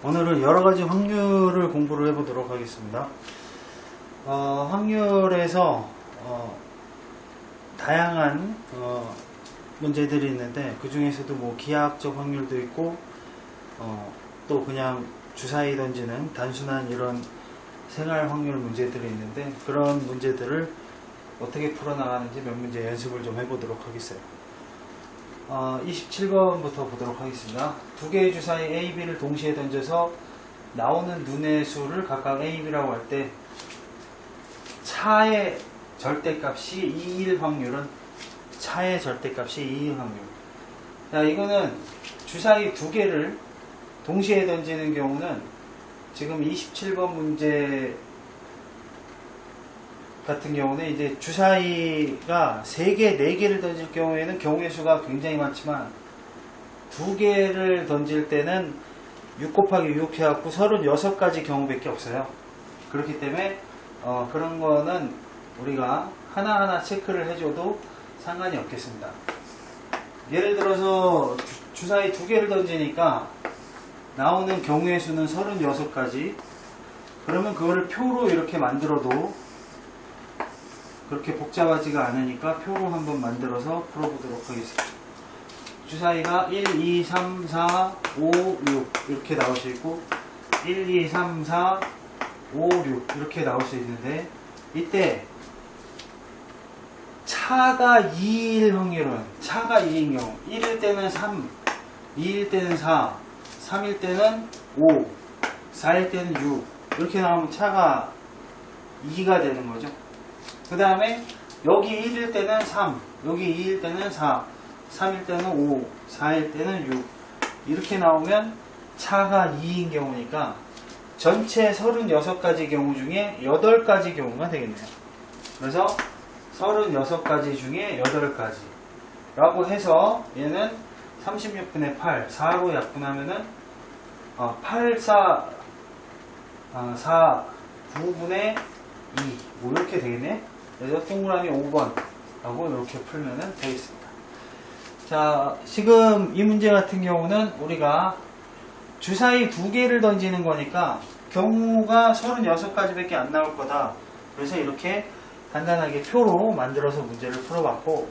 오늘은 여러가지 확률을 공부를 해보도록 하겠습니다. 확률에서 다양한 문제들이 있는데, 그 중에서도 뭐 기하학적 확률도 있고 또 그냥 주사위 던지는 단순한 이런 생활 확률 문제들이 있는데, 그런 문제들을 어떻게 풀어나가는지 몇 문제 연습을 좀 해보도록 하겠어요. 27번부터 보도록 하겠습니다. 두 개의 주사위 A, B를 동시에 던져서 나오는 눈의 수를 각각 A, B라고 할 때 차의 절대값이 2일 확률은, 차의 절대값이 2일 확률. 자, 이거는 주사위 두 개를 동시에 던지는 경우는 지금 27번 문제 같은 경우는 이제 주사위가 3개, 4개를 던질 경우에는 경우의 수가 굉장히 많지만, 2개를 던질 때는 6 곱하기 6 해갖고 36가지 경우밖에 없어요. 그렇기 때문에 그런 거는 우리가 하나하나 체크를 해줘도 상관이 없겠습니다. 예를 들어서 주사위 2개를 던지니까 나오는 경우의 수는 36가지. 그러면 그거를 표로 이렇게 만들어도 그렇게 복잡하지가 않으니까 표로 한번 만들어서 풀어보도록 하겠습니다. 주사위가 1, 2, 3, 4, 5, 6 이렇게 나올 수 있고, 1, 2, 3, 4, 5, 6 이렇게 나올 수 있는데, 이때 차가 2일 확률은, 차가 2인 경우 1일 때는 3, 2일 때는 4, 3일 때는 5, 4일 때는 6 이렇게 나오면 차가 2가 되는 거죠. 그 다음에 여기 1일 때는 3, 여기 2일 때는 4, 3일 때는 5, 4일 때는 6 이렇게 나오면 차가 2인 경우니까 전체 36가지 경우 중에 8가지 경우가 되겠네요. 그래서 36가지 중에 8가지 라고 해서 얘는 36분의 8, 4로 약분하면은 8, 4, 9분의 2 뭐 이렇게 되겠네. 그래서 동그라미 5번 라고 이렇게 풀면 되겠습니다. 자, 지금 이 문제 같은 경우는 우리가 주사위 2개를 던지는 거니까 경우가 36가지 밖에 안 나올 거다. 그래서 이렇게 간단하게 표로 만들어서 문제를 풀어봤고,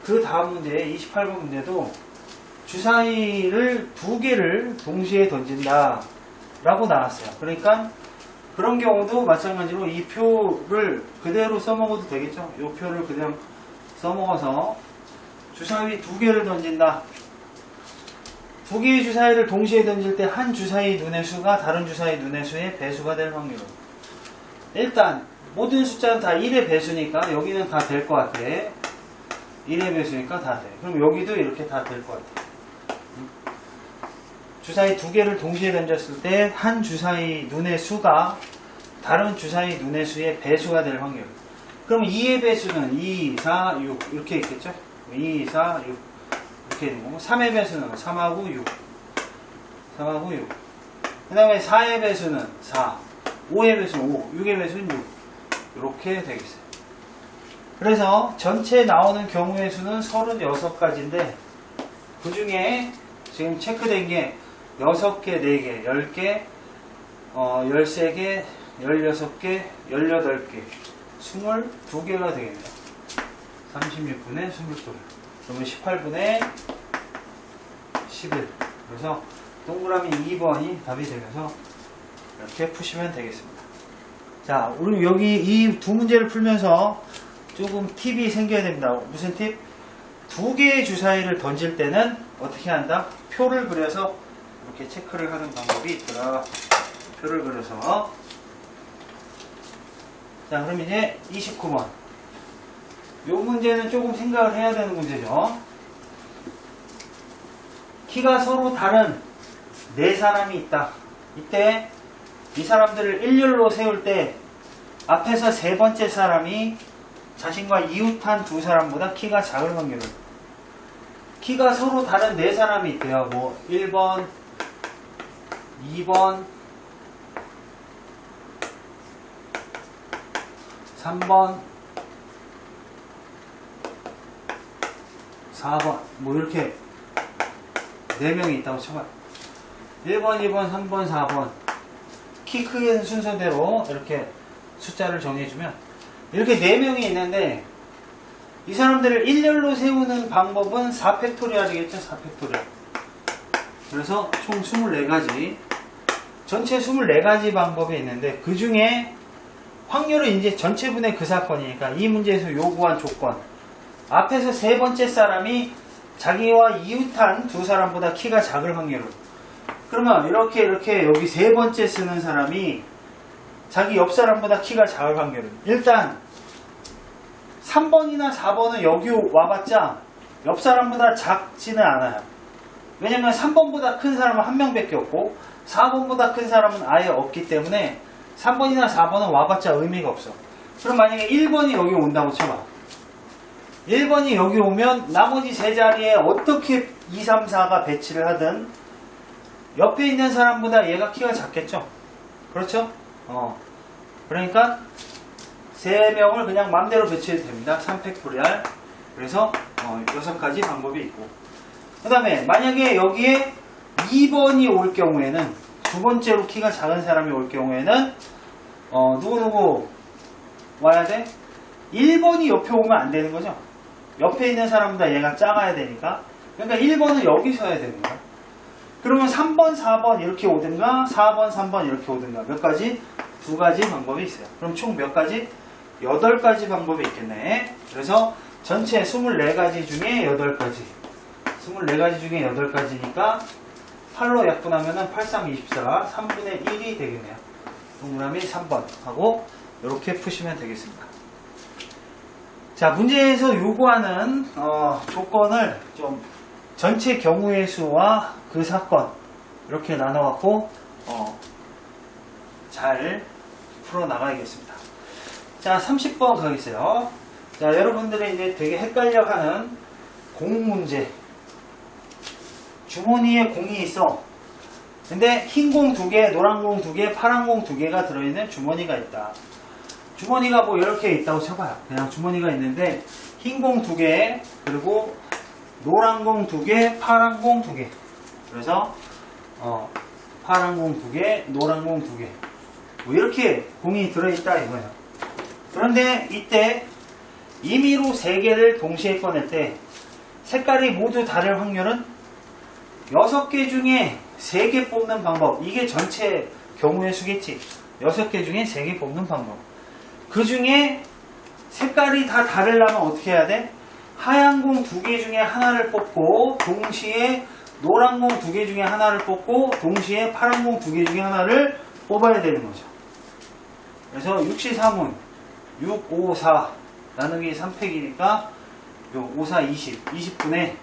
그 다음 문제 28번 문제도 주사위를 2개를 동시에 던진다 라고 나왔어요. 그러니까 그런 경우도 마찬가지로 이 표를 그대로 써먹어도 되겠죠. 이 표를 그냥 써먹어서 주사위 2개를 던진다. 2개의 주사위를 동시에 던질 때 한 주사위 눈의 수가 다른 주사위 눈의 수의 배수가 될 확률은, 일단 모든 숫자는 다 1의 배수니까 여기는 다 될 것 같아. 1의 배수니까 다 돼. 그럼 여기도 이렇게 다 될 것 같아. 주사위 2개를 동시에 던졌을 때 한 주사위 눈의 수가 다른 주사위 눈의 수의 배수가 될 확률. 그럼 2의 배수는 2, 4, 6 이렇게 있겠죠? 2, 4, 6 이렇게 있는 거고, 3의 배수는 3하고 6, 3하고 6. 그 다음에 4의 배수는 4, 5의 배수는 5, 6의 배수는 6 이렇게 되겠어요. 그래서 전체 나오는 경우의 수는 36가지인데 그 중에 지금 체크된 게 6개, 4개, 10개, 13개, 16개, 18개, 22개가 되겠네요. 36분의 22. 그러면 18분의 11. 그래서 동그라미 2번이 답이 되면서 이렇게 푸시면 되겠습니다. 자, 우리 여기 이 두 문제를 풀면서 조금 팁이 생겨야 됩니다. 무슨 팁? 2개의 주사위를 던질 때는 어떻게 한다? 표를 그려서 이렇게 체크를 하는 방법이 있더라. 표를 그려서. 자, 그럼 이제 29번. 이 문제는 조금 생각을 해야 되는 문제죠. 키가 서로 다른 4사람이 있다. 이때 이 사람들을 일렬로 세울 때 앞에서 세 번째 사람이 자신과 이웃한 두 사람보다 키가 작을 확률을. 키가 서로 다른 4사람이 있대요. 뭐 1번, 2번, 3번, 4번 뭐 이렇게 4명이 있다고 쳐봐요. 1번, 2번, 3번, 4번 키 큰 순서대로 이렇게 숫자를 정해주면 이렇게 4명이 있는데 이 사람들을 일렬로 세우는 방법은 4팩토리얼이겠죠. 4팩토리얼. 그래서 총 24가지 전체 24가지 방법이 있는데 그 중에 확률은 이제 전체분의 그 사건이니까 이 문제에서 요구한 조건 앞에서 세 번째 사람이 자기와 이웃한 두 사람보다 키가 작을 확률은 그러면 이렇게 여기 세 번째 쓰는 사람이 자기 옆 사람보다 키가 작을 확률은 일단 3번이나 4번은 여기 와봤자 옆 사람보다 작지는 않아요. 왜냐면 3번보다 큰 사람은 한 명밖에 없고 4번보다 큰 사람은 아예 없기 때문에 3번이나 4번은 와봤자 의미가 없어. 그럼 만약에 1번이 여기 온다고 쳐봐. 1번이 여기 오면 나머지 세 자리에 어떻게 2, 3, 4가 배치를 하든 옆에 있는 사람보다 얘가 키가 작겠죠. 그렇죠? 그러니까 3명을 그냥 맘대로 배치해도 됩니다. 3팩토리얼. 그래서 6가지 방법이 있고 그 다음에 만약에 여기에 2번이 올 경우에는 두 번째로 키가 작은 사람이 올 경우에는 누구 와야 돼? 1번이 옆에 오면 안 되는 거죠. 옆에 있는 사람보다 얘가 작아야 되니까 그러니까 1번은 여기 서야 되는 거야. 그러면 3번, 4번 이렇게 오든가 4번, 3번 이렇게 오든가 몇 가지? 2가지 방법이 있어요. 그럼 총 몇 가지? 8가지 방법이 있겠네. 그래서 전체 24가지 중에 8가지 24가지 중에 8가지니까 8로 약분하면 8, 3, 24 3분의 1이 되겠네요. 동그라미 3번 하고 이렇게 푸시면 되겠습니다. 자, 문제에서 요구하는 조건을 좀 전체 경우의 수와 그 사건 이렇게 나눠갖고 잘 풀어나가야겠습니다. 자, 30번 가겠어요. 자, 여러분들이 이제 되게 헷갈려하는 공 문제. 주머니에 공이 있어. 근데 흰 공 2개, 노란 공 2개, 파란 공 2개가 들어있는 주머니가 있다. 주머니가 뭐 이렇게 있다고 쳐봐요. 그냥 주머니가 있는데 흰 공 2개, 그리고 노란 공 2개, 파란 공 2개. 그래서 파란 공 2개, 노란 공 2개. 뭐 이렇게 공이 들어있다 이거예요. 그런데 이때 임의로 3개를 동시에 꺼낼 때 색깔이 모두 다를 확률은 6개 중에 3개 뽑는 방법. 이게 전체 경우의 수겠지. 6개 중에 3개 뽑는 방법. 그 중에 색깔이 다 다르려면 어떻게 해야 돼? 하얀 공 2개 중에 하나를 뽑고 동시에 노란 공 2개 중에 하나를 뽑고 동시에 파란 공 2개 중에 하나를 뽑아야 되는 거죠. 그래서 6시3은 6, 5, 4 나누기 3팩이니까 5, 4, 20 20분의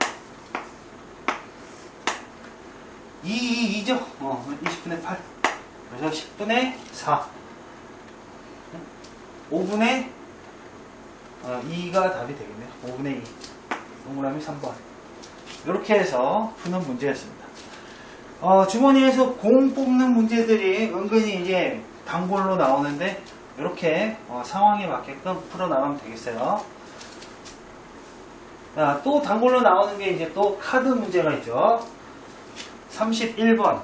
2죠? 20분의 8 그래서 10분의 4 5분의 2가 답이 되겠네요. 5분의 2 동그라미 3번 이렇게 해서 푸는 문제였습니다. 주머니에서 공 뽑는 문제들이 은근히 이제 단골로 나오는데 이렇게 상황에 맞게끔 풀어나가면 되겠어요. 자, 또 단골로 나오는 게 이제 또 카드 문제가 있죠. 31번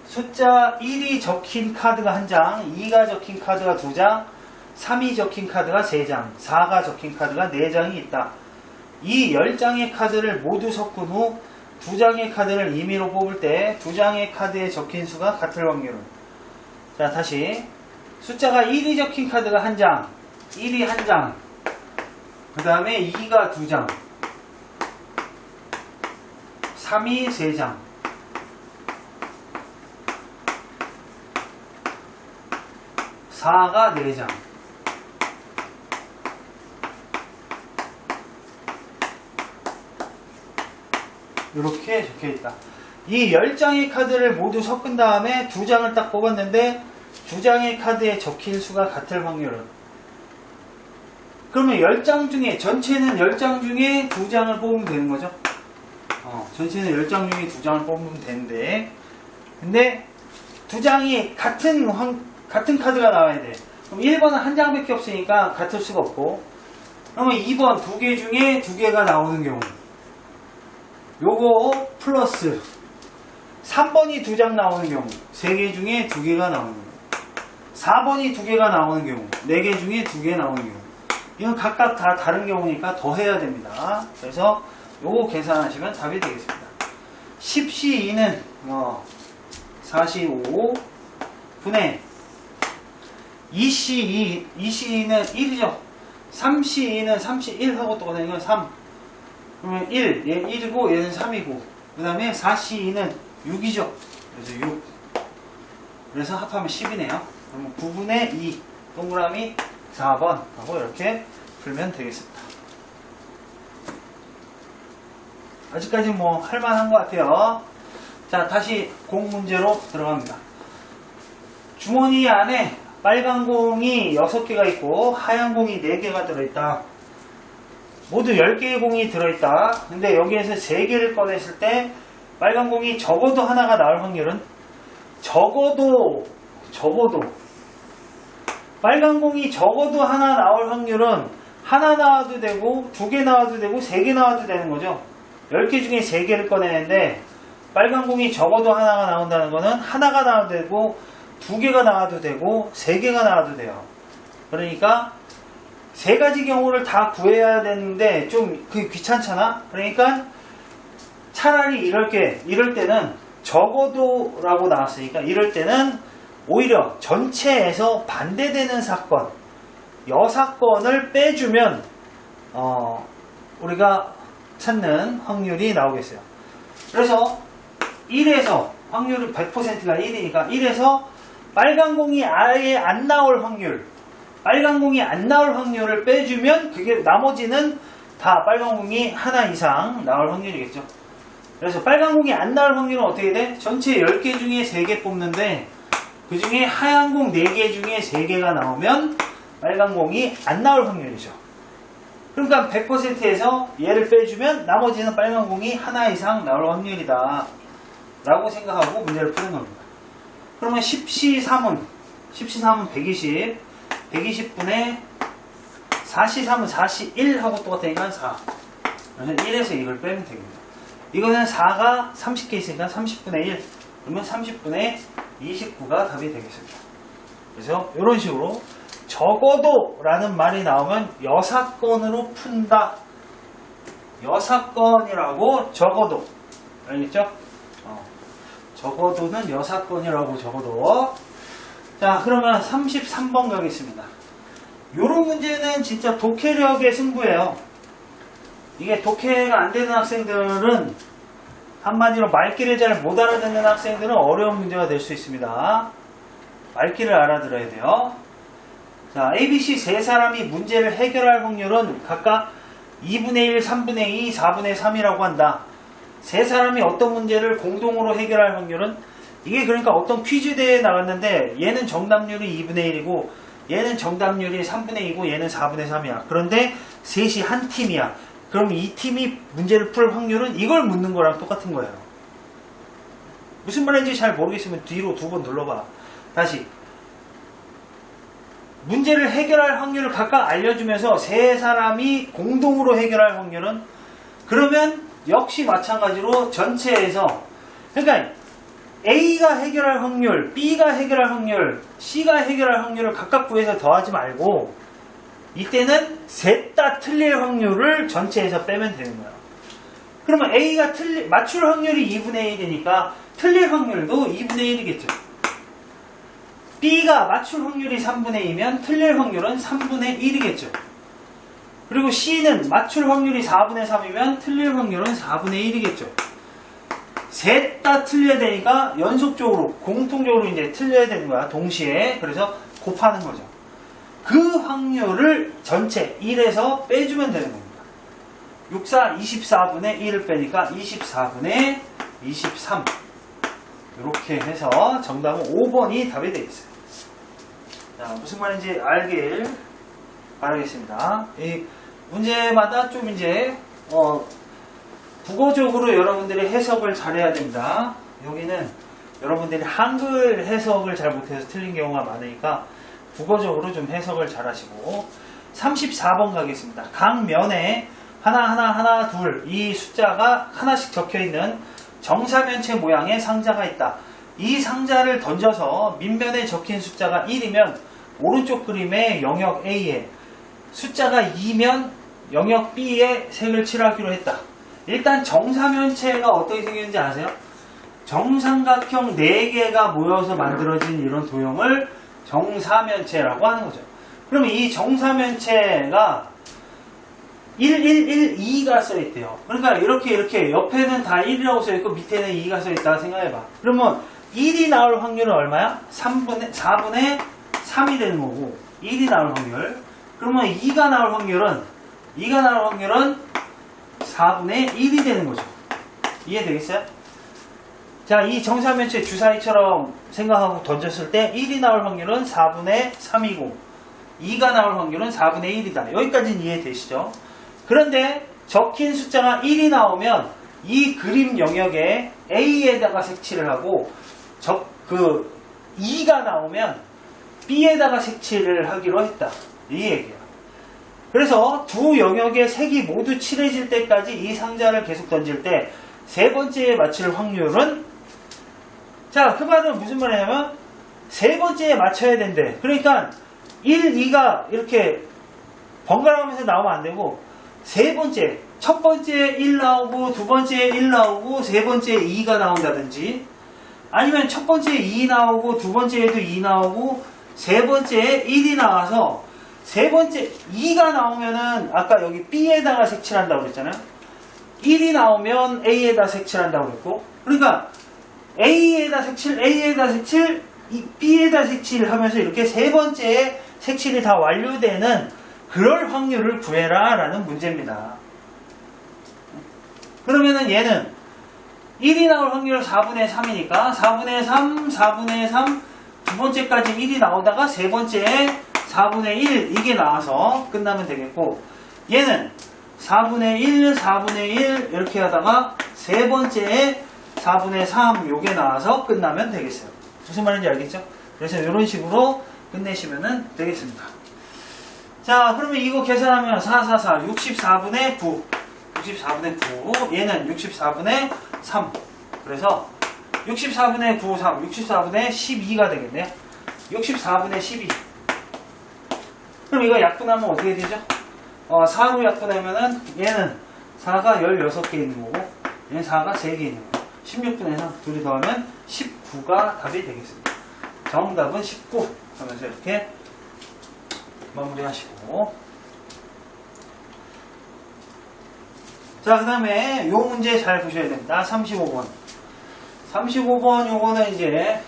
숫자 1이 적힌 카드가 1장, 2가 적힌 카드가 2장, 3이 적힌 카드가 3장, 4가 적힌 카드가 4장이 있다. 이 10장의 카드를 모두 섞은 후 2장의 카드를 임의로 뽑을 때 2장의 카드에 적힌 수가 같을 확률은. 자, 다시 숫자가 1이 적힌 카드가 1장, 1이 1장, 그 다음에 2가 2장, 3이 3장, 4가 4장. 이렇게 적혀있다. 이 10장의 카드를 모두 섞은 다음에 2장을 딱 뽑았는데 2장의 카드에 적힌 수가 같을 확률은. 그러면 10장 중에, 전체는 10장 중에 2장을 뽑으면 되는 거죠. 전체는 10장 중에 2장을 뽑으면 되는데, 근데 2장이 같은 카드가 나와야 돼. 그럼 1번은 1장밖에 없으니까 같을 수가 없고, 그러면 2번 2개 중에 2개가 나오는 경우, 요거 플러스 3번이 2장 나오는 경우 3개 중에 2개가 나오는 경우, 4번이 2개가 나오는 경우 4개 중에 2개 나오는 경우, 이건 각각 다 다른 경우니까 더해야 됩니다. 그래서 요거 계산하시면 답이 되겠습니다. 10C2는 45 분의 2C2는 1이죠. 3C2는 31하고 똑같은 건 3. 그러면 1, 얘 1이고 얘는 3이고, 그 다음에 4C2는 6이죠. 그래서 6. 그래서 합하면 10이네요. 그러면 9분의 2 동그라미 4번 하고 이렇게 풀면 되겠습니다. 아직까지 뭐 할만한 것 같아요. 자, 다시 공 문제로 들어갑니다. 주머니 안에 빨간 공이 6개가 있고 하얀 공이 4개가 들어있다. 모두 10개의 공이 들어있다. 근데 여기에서 3개를 꺼냈을 때 빨간 공이 적어도 하나가 나올 확률은, 적어도 빨간 공이 적어도 하나 나올 확률은 하나 나와도 되고 2개 나와도 되고 3개 나와도 되는 거죠. 10개 중에 3개를 꺼내는데 빨간 공이 적어도 하나가 나온다는 거는 하나가 나와도 되고 2개가 나와도 되고 3개가 나와도 돼요. 그러니까 3가지 경우를 다 구해야 되는데 좀 그게 귀찮잖아. 그러니까 차라리 이럴 때는 적어도 라고 나왔으니까 이럴 때는 오히려 전체에서 반대되는 사건, 여사건을 빼주면 우리가 찾는 확률이 나오겠어요. 그래서 1에서 확률이 100%가 1이니까 1에서 빨간 공이 아예 안 나올 확률, 빨간 공이 안 나올 확률을 빼주면 그게 나머지는 다 빨간 공이 하나 이상 나올 확률이겠죠. 그래서 빨간 공이 안 나올 확률은 어떻게 돼? 전체 10개 중에 3개 뽑는데 그 중에 하얀 공 4개 중에 3개가 나오면 빨간 공이 안 나올 확률이죠. 그러니까 100%에서 얘를 빼주면 나머지는 빨간 공이 하나 이상 나올 확률이다 라고 생각하고 문제를 푸는 겁니다. 그러면 10C3은 120, 120분의 4C3은 4C1 하고 똑같으니까 4. 그래서 1에서 이걸 빼면 됩니다. 이거는 4가 30개 있으니까 30분의 1. 그러면 30분의 29가 답이 되겠습니다. 그래서 이런 식으로 적어도 라는 말이 나오면 여사건으로 푼다. 여사건이라고 적어도. 알겠죠? 적어도는 여사건이라고 적어도. 자, 그러면 33번 가겠습니다. 요런 문제는 진짜 독해력의 승부예요. 이게 독해가 안 되는 학생들은, 한마디로 말귀를 잘 못 알아듣는 학생들은 어려운 문제가 될 수 있습니다. 말귀를 알아들어야 돼요. 자, ABC 세 사람이 문제를 해결할 확률은 각각 2분의 1, 3분의 2, 4분의 3이라고 한다. 세 사람이 어떤 문제를 공동으로 해결할 확률은, 이게 그러니까 어떤 퀴즈 대회에 나갔는데 얘는 정답률이 2분의 1이고 얘는 정답률이 3분의 2고 얘는 4분의 3이야. 그런데 셋이 한 팀이야. 그럼 이 팀이 문제를 풀 확률은, 이걸 묻는 거랑 똑같은 거예요. 무슨 말인지 잘 모르겠으면 뒤로 2번 눌러봐. 다시. 문제를 해결할 확률을 각각 알려주면서 세 사람이 공동으로 해결할 확률은, 그러면 역시 마찬가지로 전체에서, 그러니까 A가 해결할 확률, B가 해결할 확률, C가 해결할 확률을 각각 구해서 더하지 말고 이때는 셋 다 틀릴 확률을 전체에서 빼면 되는 거예요. 그러면 A가 맞출 확률이 2분의 1이니까 틀릴 확률도 2분의 1이겠죠. B가 맞출 확률이 3분의 2면 틀릴 확률은 3분의 1이겠죠. 그리고 C는 맞출 확률이 4분의 3이면 틀릴 확률은 4분의 1이겠죠. 셋 다 틀려야 되니까 연속적으로, 공통적으로 이제 틀려야 되는 거야. 동시에. 그래서 곱하는 거죠. 그 확률을 전체 1에서 빼주면 되는 겁니다. 64, 24분의 1을 빼니까 24분의 23. 이렇게 해서 정답은 5번이 답이 되겠어요. 자, 무슨 말인지 알길 바라겠습니다. 이 문제마다 좀 이제 국어적으로 여러분들이 해석을 잘해야 됩니다. 여기는 여러분들이 한글 해석을 잘 못해서 틀린 경우가 많으니까 국어적으로 좀 해석을 잘 하시고. 34번 가겠습니다. 각 면에 하나, 둘, 이 숫자가 하나씩 적혀 있는 정사면체 모양의 상자가 있다. 이 상자를 던져서 밑면에 적힌 숫자가 1이면 오른쪽 그림의 영역 A에 숫자가 2면 영역 B에 색을 칠하기로 했다. 일단 정사면체가 어떻게 생겼는지 아세요? 정삼각형 4개가 모여서 만들어진 이런 도형을 정사면체라고 하는 거죠. 그러면 이 정사면체가 1112가 써있대요. 그러니까 이렇게 옆에는 다 1이라고 써있고 밑에는 2가 써있다 생각해봐. 그러면 1이 나올 확률은 얼마야? 4분의 3이 되는 거고 1이 나올 확률. 그러면 2가 나올 확률은 4분의 1이 되는 거죠. 이해되겠어요? 자, 이 정사면체 주사위처럼 생각하고 던졌을 때 1이 나올 확률은 4분의 3이고 2가 나올 확률은 4분의 1이다. 여기까지는 이해되시죠? 그런데 적힌 숫자가 1이 나오면 이 그림 영역에 A에다가 색칠을 하고 2가 나오면 B에다가 색칠을 하기로 했다. 이 얘기야. 그래서 두 영역의 색이 모두 칠해질 때까지 이 상자를 계속 던질 때 세 번째에 맞출 확률은, 자, 그 말은 무슨 말이냐면 세 번째에 맞춰야 된대. 그러니까 1, 2가 이렇게 번갈아 가면서 나오면 안 되고 세 번째, 첫 번째에 1 나오고 두 번째에 1 나오고 세 번째에 2가 나온다든지, 아니면 첫 번째에 2 나오고 두 번째에도 2 나오고 세 번째에 1이 나와서 세 번째 2가 나오면은 아까 여기 B에다가 색칠한다고 그랬잖아요. 1이 나오면 A에다 색칠한다고 그랬고, 그러니까 A에다 색칠, B에다 색칠 하면서 이렇게 세 번째에 색칠이 다 완료되는 그럴 확률을 구해라 라는 문제입니다. 그러면은 얘는 1이 나올 확률은 4분의 3이니까 4분의 3 두 번째까지 1이 나오다가 세 번째에 4분의 1 이게 나와서 끝나면 되겠고, 얘는 4분의 1 이렇게 하다가 세 번째에 4분의 3 요게 나와서 끝나면 되겠어요. 무슨 말인지 알겠죠? 그래서 이런 식으로 끝내시면 되겠습니다. 자, 그러면 이거 계산하면 64분의 9 얘는 64분의 3 그래서 64분의 9, 3 64분의 12가 되겠네요. 64분의 12. 그럼 이거 약분하면 어떻게 되죠? 4로 약분하면은 얘는 4가 16개 있는 거고 얘는 4가 3개 있는 거고 16분의 3 둘이 더하면 19가 답이 되겠습니다. 정답은 19 하면서 이렇게 마무리하시고, 자, 그 다음에 요 문제 잘 보셔야 됩니다. 35번 요거는 이제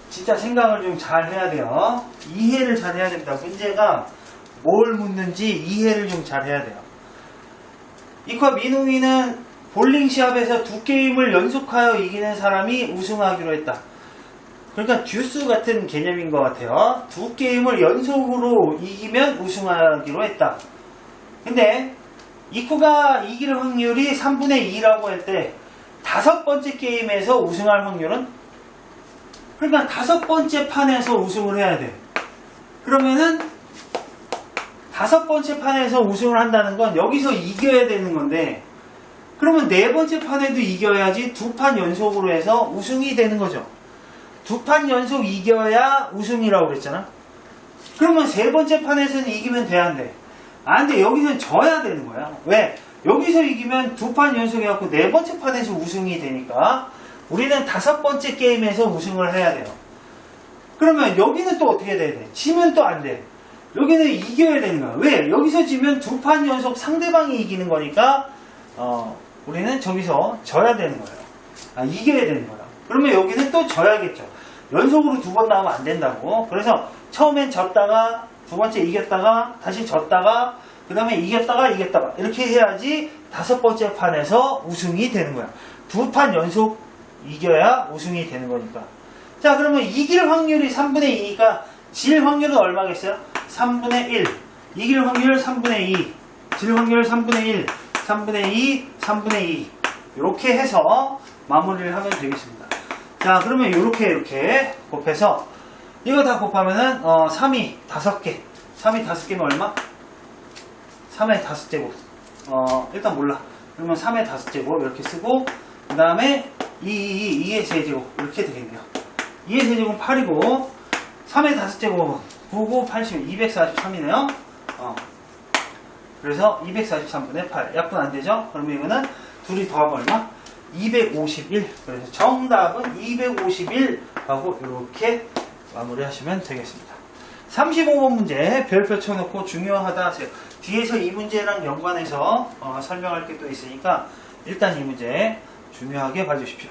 진짜 생각을 좀 잘 해야 돼요. 이해를 잘 해야 됩니다. 문제가 뭘 묻는지 이해를 좀 잘 해야 돼요. 이과 민웅이는 볼링 시합에서 두 게임을 연속하여 이기는 사람이 우승하기로 했다. 그러니까 듀스 같은 개념인 것 같아요. 두 게임을 연속으로 이기면 우승하기로 했다. 근데 이코가 이길 확률이 3분의 2라고 할 때 다섯 번째 게임에서 우승할 확률은, 그러니까 다섯 번째 판에서 우승을 해야 돼. 그러면은 다섯 번째 판에서 우승을 한다는 건 여기서 이겨야 되는 건데, 그러면 네 번째 판에도 이겨야지 두 판 연속으로 해서 우승이 되는 거죠. 두 판 연속 이겨야 우승이라고 그랬잖아. 그러면 세 번째 판에서는 이기면 돼, 안 돼? 안 돼. 여기서는 져야 되는 거야. 왜? 여기서 이기면 두 판 연속 해갖고 네 번째 판에서 우승이 되니까 우리는 다섯 번째 게임에서 우승을 해야 돼요. 그러면 여기는 또 어떻게 돼야 돼? 지면 또 안 돼. 여기는 이겨야 되는 거야. 왜? 여기서 지면 두 판 연속 상대방이 이기는 거니까 우리는 저기서 져야 되는 거예요. 이겨야 되는 거야. 그러면 여기는 또 져야겠죠. 연속으로 두 번 나오면 안 된다고. 그래서 처음엔 졌다가 두 번째 이겼다가 다시 졌다가 그 다음에 이겼다가 이렇게 해야지 다섯 번째 판에서 우승이 되는 거야. 두 판 연속 이겨야 우승이 되는 거니까. 자, 그러면 이길 확률이 3분의 2니까 질 확률은 얼마겠어요? 3분의 1. 이길 확률 3분의 2. 질 확률 3분의 1. 3분의 2. 3분의 2. 이렇게 해서 마무리를 하면 되겠습니다. 자, 그러면 이렇게 곱해서 이거 다 곱하면은 3이 5개. 3이 5개면 얼마? 3의 5제곱. 일단 몰라. 그러면 3의 5제곱 이렇게 쓰고, 그 다음에 2의 세제곱 이렇게 되겠네요. 2의 세제곱은 8이고 3의 5제곱은 9고 80, 243이네요. 그래서 243분의 8 약분 안되죠? 그러면 이거는 둘이 더하면 얼마? 251. 그래서 정답은 251 하고 이렇게 마무리 하시면 되겠습니다. 35번 문제 별표 쳐놓고 중요하다 하세요. 뒤에서 이 문제랑 연관해서 설명할 게 또 있으니까 일단 이 문제 중요하게 봐주십시오.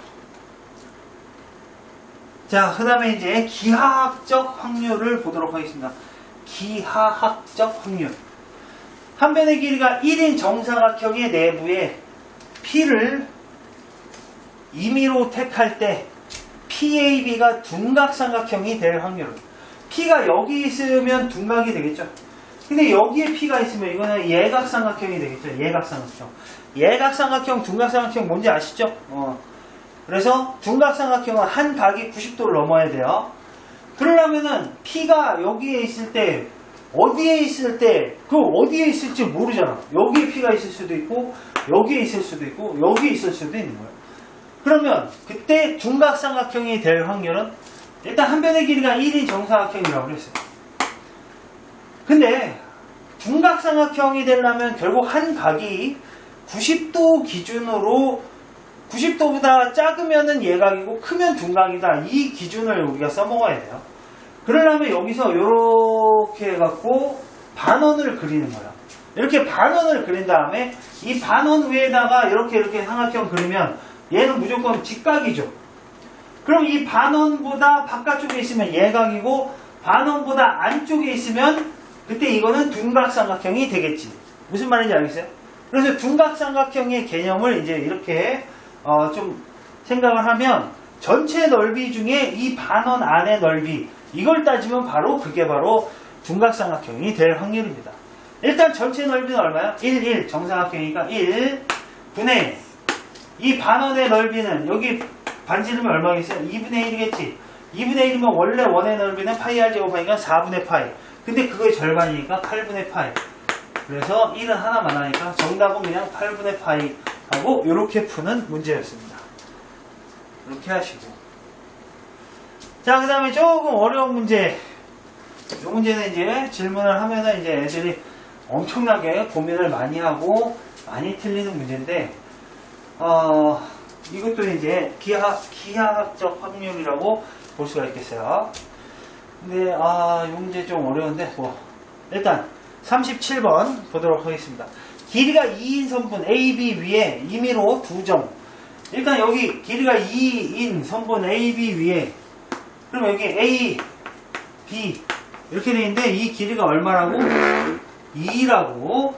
자, 그 다음에 이제 기하학적 확률을 보도록 하겠습니다. 기하학적 확률. 한 변의 길이가 1인 정사각형의 내부에 P를 임의로 택할 때 PAB가 둔각삼각형이 될 확률은, P가 여기 있으면 둔각이 되겠죠. 근데 여기에 P가 있으면 이거는 예각삼각형이 되겠죠. 예각삼각형. 예각삼각형, 둔각삼각형 뭔지 아시죠? 그래서 둔각삼각형은 한 각이 90도를 넘어야 돼요. 그러려면은 P가 여기에 있을 때 어디에 있을 때 그 어디에 있을지 모르잖아. 여기에 P가 있을 수도 있고 여기에 있을 수도 있고 여기에 있을 수도 있는 거예요. 그러면 그때 둔각삼각형이 될 확률은 일단 한 변의 길이가 1인 정사각형이라고 그랬어요. 근데 둔각삼각형이 되려면 결국 한 각이 90도 기준으로 90도보다 작으면은 예각이고 크면 둔각이다. 이 기준을 우리가 써먹어야 돼요. 그러려면 여기서 이렇게 해갖고 반원을 그리는 거야. 이렇게 반원을 그린 다음에 이 반원 위에다가 이렇게 삼각형 그리면 얘는 무조건 직각이죠. 그럼 이 반원보다 바깥쪽에 있으면 예각이고 반원보다 안쪽에 있으면 그때 이거는 둔각삼각형이 되겠지. 무슨 말인지 알겠어요? 그래서 둔각삼각형의 개념을 이제 이렇게 좀 생각을 하면 전체 넓이 중에 이 반원 안의 넓이 이걸 따지면 그게 바로 둔각삼각형이 될 확률입니다. 일단 전체 넓이는 얼마야? 1 정사각형이니까 1 분의 이 반원의 넓이는 여기 반지름이 얼마겠어요? 2분의 1이겠지. 2분의 1이면 원래 원의 넓이는 파이 r 제곱하니까 4분의 파이. 근데 그거의 절반이니까 8분의 파이. 그래서 1은 하나만 하니까 정답은 그냥 8분의 파이 하고 이렇게 푸는 문제였습니다. 이렇게 하시고. 자, 그 다음에 조금 어려운 문제. 이 문제는 이제 질문을 하면은 이제 애들이 엄청나게 고민을 많이 하고 많이 틀리는 문제인데, 이것도 이제 기하학적 확률이라고 볼 수가 있겠어요. 근데, 이 문제 좀 어려운데, 일단 37번 보도록 하겠습니다. 길이가 2인 선분 AB 위에 임의로 2점. 일단 여기 길이가 2인 선분 AB 위에, 그럼 여기 A, B 이렇게 되어 있는데 이 길이가 얼마라고? 2라고.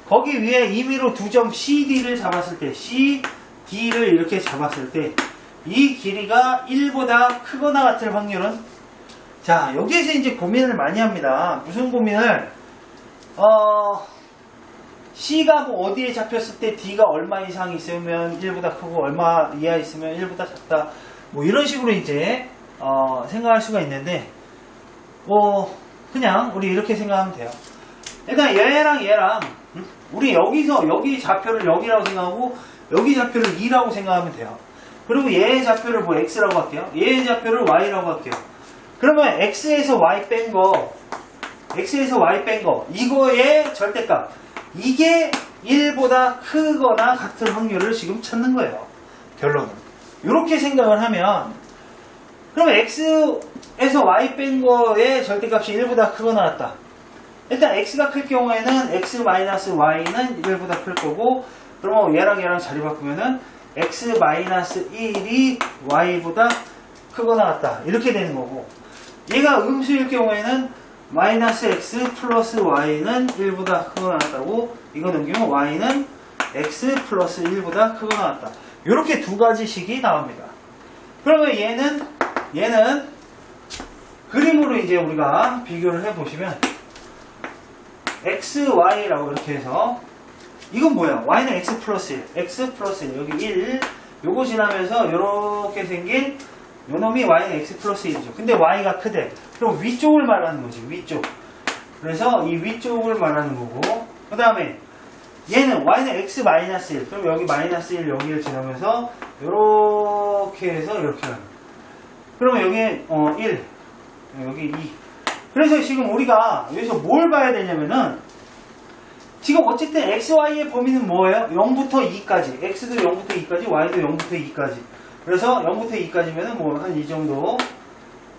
거기 위에 임의로 2점 CD를 잡았을 때, CD를 이렇게 잡았을 때 이 길이가 1보다 크거나 같을 확률은? 자, 여기에서 이제 고민을 많이 합니다. 무슨 고민을? C가 뭐 어디에 잡혔을 때 D가 얼마 이상 있으면 1보다 크고 얼마 이하 있으면 1보다 작다. 뭐 이런 식으로 이제 생각할 수가 있는데, 그냥 우리 이렇게 생각하면 돼요. 일단 얘랑 우리 여기서 여기 좌표를 여기라고 생각하고 여기 좌표를 2라고 생각하면 돼요. 그리고 얘의 좌표를 뭐 x라고 할게요. 얘의 좌표를 y라고 할게요. 그러면 x에서 y 뺀 거 이거의 절대값, 이게 1보다 크거나 같은 확률을 지금 찾는 거예요. 결론은 이렇게 생각을 하면, 그러면 x에서 y 뺀 거의 절대값이 1보다 크거나 같다. 일단 x가 클 경우에는 x-y는 1보다 클 거고, 그러면 얘랑 자리 바꾸면은 x-1이 y보다 크거나 같다 이렇게 되는 거고, 얘가 음수일 경우에는 -x 플러스 y는 1보다 크거나 같다고, 이거 넘기면 y는 x 플러스 1보다 크거나 같다. 이렇게 두 가지 식이 나옵니다. 그러면 얘는 그림으로 이제 우리가 비교를 해보시면 x, y라고 이렇게 해서, 이건 뭐야? y는 x 플러스 1, x 플러스 1, 여기 1, 요거 지나면서 요렇게 생긴 요놈이 y는 x 플러스 1이죠. 근데 y가 크대. 그럼 위쪽을 말하는 거지, 위쪽. 그래서 이 위쪽을 말하는 거고, 그 다음에 얘는 y는 x-1. 그럼 여기 -1 여기를 지나면서 요렇게 해서 이렇게 가는 거예요. 그러면 여기에 1, 여기 2. 그래서 지금 우리가 여기서 뭘 봐야 되냐면은 지금 어쨌든 xy의 범위는 뭐예요? 0부터 2까지. x도 0부터 2까지, y도 0부터 2까지. 그래서 0부터 2까지면은 뭐 한 이 정도.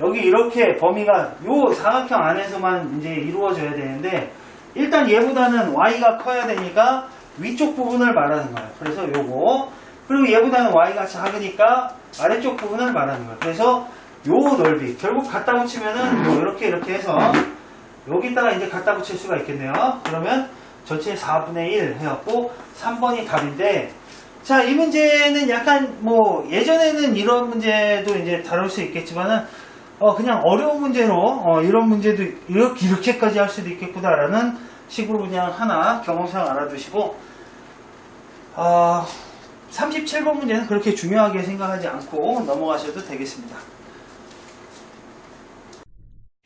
여기 이렇게 범위가 요 사각형 안에서만 이제 이루어져야 되는데 일단 얘보다는 y가 커야 되니까 위쪽 부분을 말하는 거예요. 그래서 요거. 그리고 얘보다는 y가 작으니까 아래쪽 부분을 말하는 거예요. 그래서 요 넓이. 결국 갖다 붙이면은 뭐 이렇게 해서 여기다가 이제 갖다 붙일 수가 있겠네요. 그러면 전체 4분의 1 해갖고 3번이 답인데, 자, 이 문제는 약간 뭐 예전에는 이런 문제도 이제 다룰 수 있겠지만은 그냥 어려운 문제로 이런 문제도 이렇게까지 할 수도 있겠구나라는 식으로 그냥 하나 경험상 알아두시고 37번 문제는 그렇게 중요하게 생각하지 않고 넘어가셔도 되겠습니다.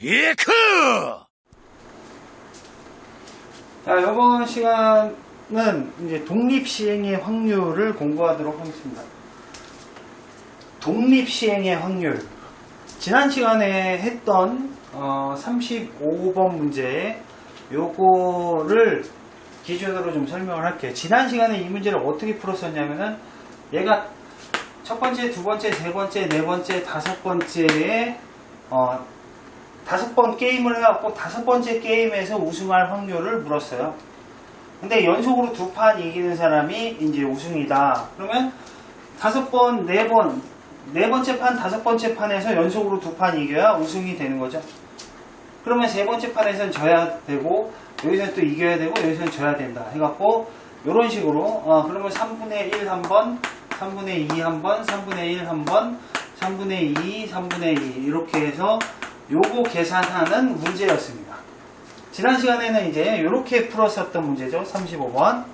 예크! 자, 이번 시간은 이제 독립시행의 확률을 공부하도록 하겠습니다. 독립시행의 확률. 지난 시간에 했던 35번 문제 요거를 기준으로 좀 설명을 할게요. 지난 시간에 이 문제를 어떻게 풀었었냐면은 얘가 첫 번째, 두 번째, 세 번째, 네 번째, 다섯 번째에 5번 게임을 해갖고 5번째 게임에서 우승할 확률을 물었어요. 근데 연속으로 2판 이기는 사람이 이제 우승이다. 그러면 5번, 4번, 네 번째 판, 5번째 판에서 연속으로 2판 이겨야 우승이 되는 거죠. 그러면 세 번째 판에서는 져야 되고, 여기서는 또 이겨야 되고, 여기서는 져야 된다. 해갖고, 요런 식으로, 그러면 3분의 1 한 번, 3분의 2 한 번, 3분의 1 한 번, 3분의 2, 3분의 2. 이렇게 해서 요거 계산하는 문제였습니다. 지난 시간에는 이제 요렇게 풀었었던 문제죠. 35번.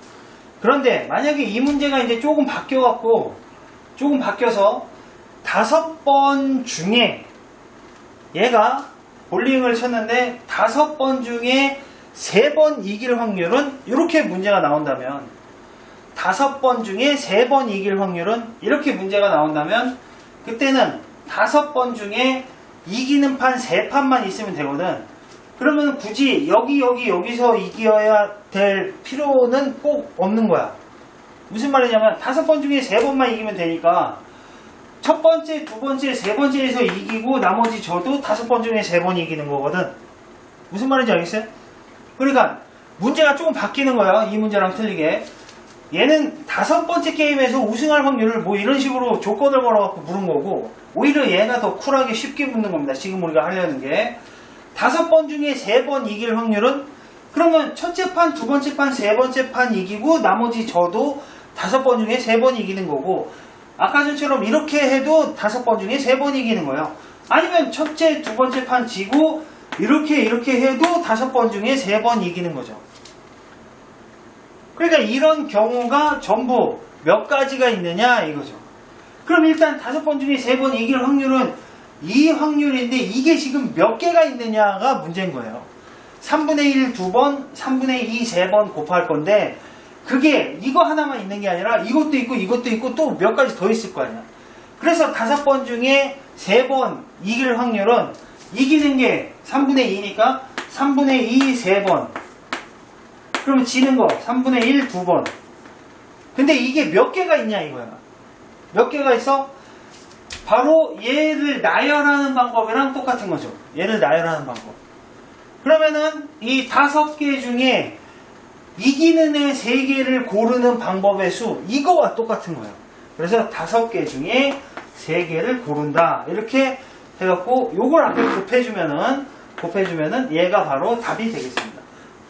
그런데 만약에 이 문제가 이제 조금 바뀌어서 5번 중에 얘가 볼링을 쳤는데 5번 중에 3번 이길 확률은 이렇게 문제가 나온다면 5번 중에 3번 이길 확률은 이렇게 문제가 나온다면 그때는 5번 중에 이기는 판 3판만 있으면 되거든. 그러면 굳이 여기서 이겨야 될 필요는 꼭 없는 거야. 무슨 말이냐면 5번 중에 3번만 이기면 되니까 첫 번째, 두 번째, 세 번째에서 이기고 나머지 저도 5번 중에 3번 이기는 거거든. 무슨 말인지 알겠어요? 그러니까 문제가 조금 바뀌는 거야. 이 문제랑 틀리게. 얘는 5번째 게임에서 우승할 확률을 뭐 이런 식으로 조건을 걸어갖고 물은 거고 오히려 얘가 더 쿨하게 쉽게 묻는 겁니다. 지금 우리가 하려는 게 5번 중에 3번 이길 확률은 그러면 첫째 판, 두 번째 판, 세 번째 판 이기고 나머지 저도 5번 중에 3번 이기는 거고 아까 전처럼 이렇게 해도 5번 중에 3번 이기는 거예요. 아니면 첫째, 두 번째 판 지고 이렇게 해도 5번 중에 3번 이기는 거죠. 그러니까 이런 경우가 전부 몇 가지가 있느냐 이거죠. 그럼 일단 5번 중에 3번 이길 확률은 이 확률인데 이게 지금 몇 개가 있느냐가 문제인 거예요. 3분의 1 2번, 3분의 2 3번 곱할 건데 그게 이거 하나만 있는 게 아니라 이것도 있고 또 몇 가지 더 있을 거 아니야. 그래서 5번 중에 3번 이길 확률은 이기는 게 3분의 2니까 3분의 2 3번. 그러면 지는 거 3분의 1 2번. 근데 이게 몇 개가 있냐 이거야. 몇 개가 있어? 바로 얘를 나열하는 방법이랑 똑같은 거죠. 얘를 나열하는 방법. 그러면은 이 5개 중에 이기는 애 3개를 고르는 방법의 수 이거와 똑같은 거예요. 그래서 5개 중에 3개를 고른다. 이렇게 해갖고 요걸 앞에 곱해주면은 얘가 바로 답이 되겠습니다.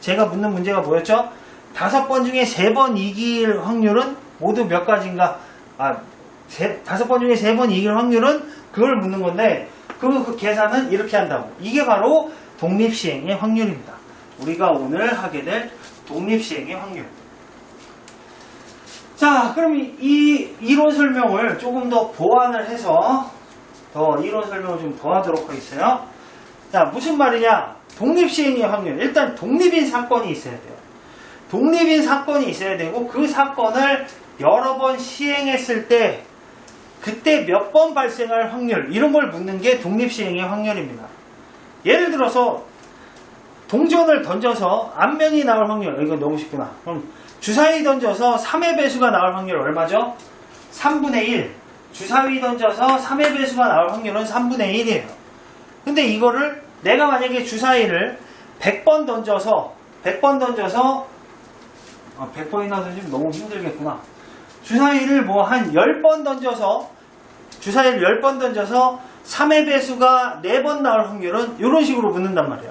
제가 묻는 문제가 뭐였죠? 5번 중에 3번 이길 확률은 모두 몇 가지인가? 5번 중에 3번 이길 확률은 그걸 묻는 건데 그 계산은 이렇게 한다고. 이게 바로 독립시행의 확률입니다. 우리가 오늘 하게 될 독립시행의 확률. 자, 그럼 이 이론 설명을 조금 더 보완을 해서 이론 설명을 좀 더 하도록 하겠어요. 자, 무슨 말이냐? 독립시행의 확률. 일단 독립인 사건이 있어야 돼요. 독립인 사건이 있어야 되고 그 사건을 여러 번 시행했을 때 그때 몇 번 발생할 확률 이런 걸 묻는 게 독립시행의 확률입니다. 예를 들어서 동전을 던져서 앞면이 나올 확률 이거 너무 쉽구나. 그럼 주사위 던져서 3의 배수가 나올 확률 얼마죠? 3분의 1. 주사위 던져서 3의 배수가 나올 확률은 3분의 1이에요. 근데 이거를 내가 만약에 주사위를 100번 던져서 100번이나 던지면 너무 힘들겠구나. 주사위를 뭐 한 10번 던져서 주사위를 10번 던져서 3의 배수가 4번 나올 확률은 이런 식으로 묻는단 말이야.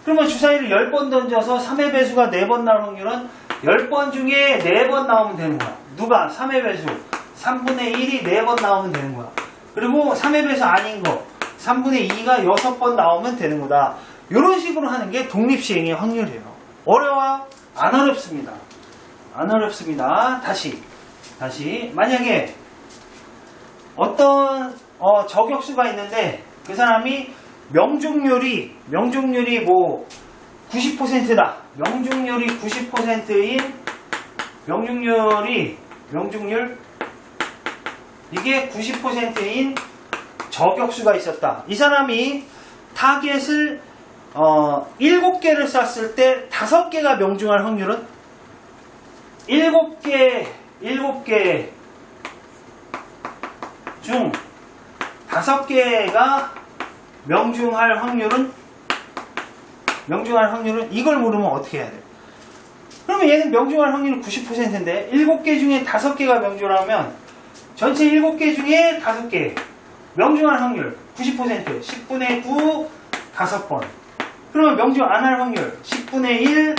그러면 주사위를 10번 던져서 3의 배수가 4번 나올 확률은 10번 중에 4번 나오면 되는 거야. 누가? 3의 배수. 3분의 1이 4번 나오면 되는 거야. 그리고 3의 배수 아닌 거 3분의 2가 6번 나오면 되는 거다. 이런 식으로 하는 게 독립시행의 확률이에요. 어려워요? 안 어렵습니다. 안 어렵습니다. 다시 만약에 어떤 저격수가 있는데 그 사람이 명중률이 뭐 90%다. 명중률이 90%인 명중률 이게 90%인 저격수가 있었다. 이 사람이 타겟을 7개를 쐈을 때 5개가 명중할 확률은 7개 중 5개가 명중할 확률은 이걸 모르면 어떻게 해야 돼요? 그러면 얘는 명중할 확률이 90%인데 7개 중에 5개가 명중하면 전체 7개 중에 5개 명중할 확률 90% 10분의 9 5번. 그러면 명중 안 할 확률 10분의 1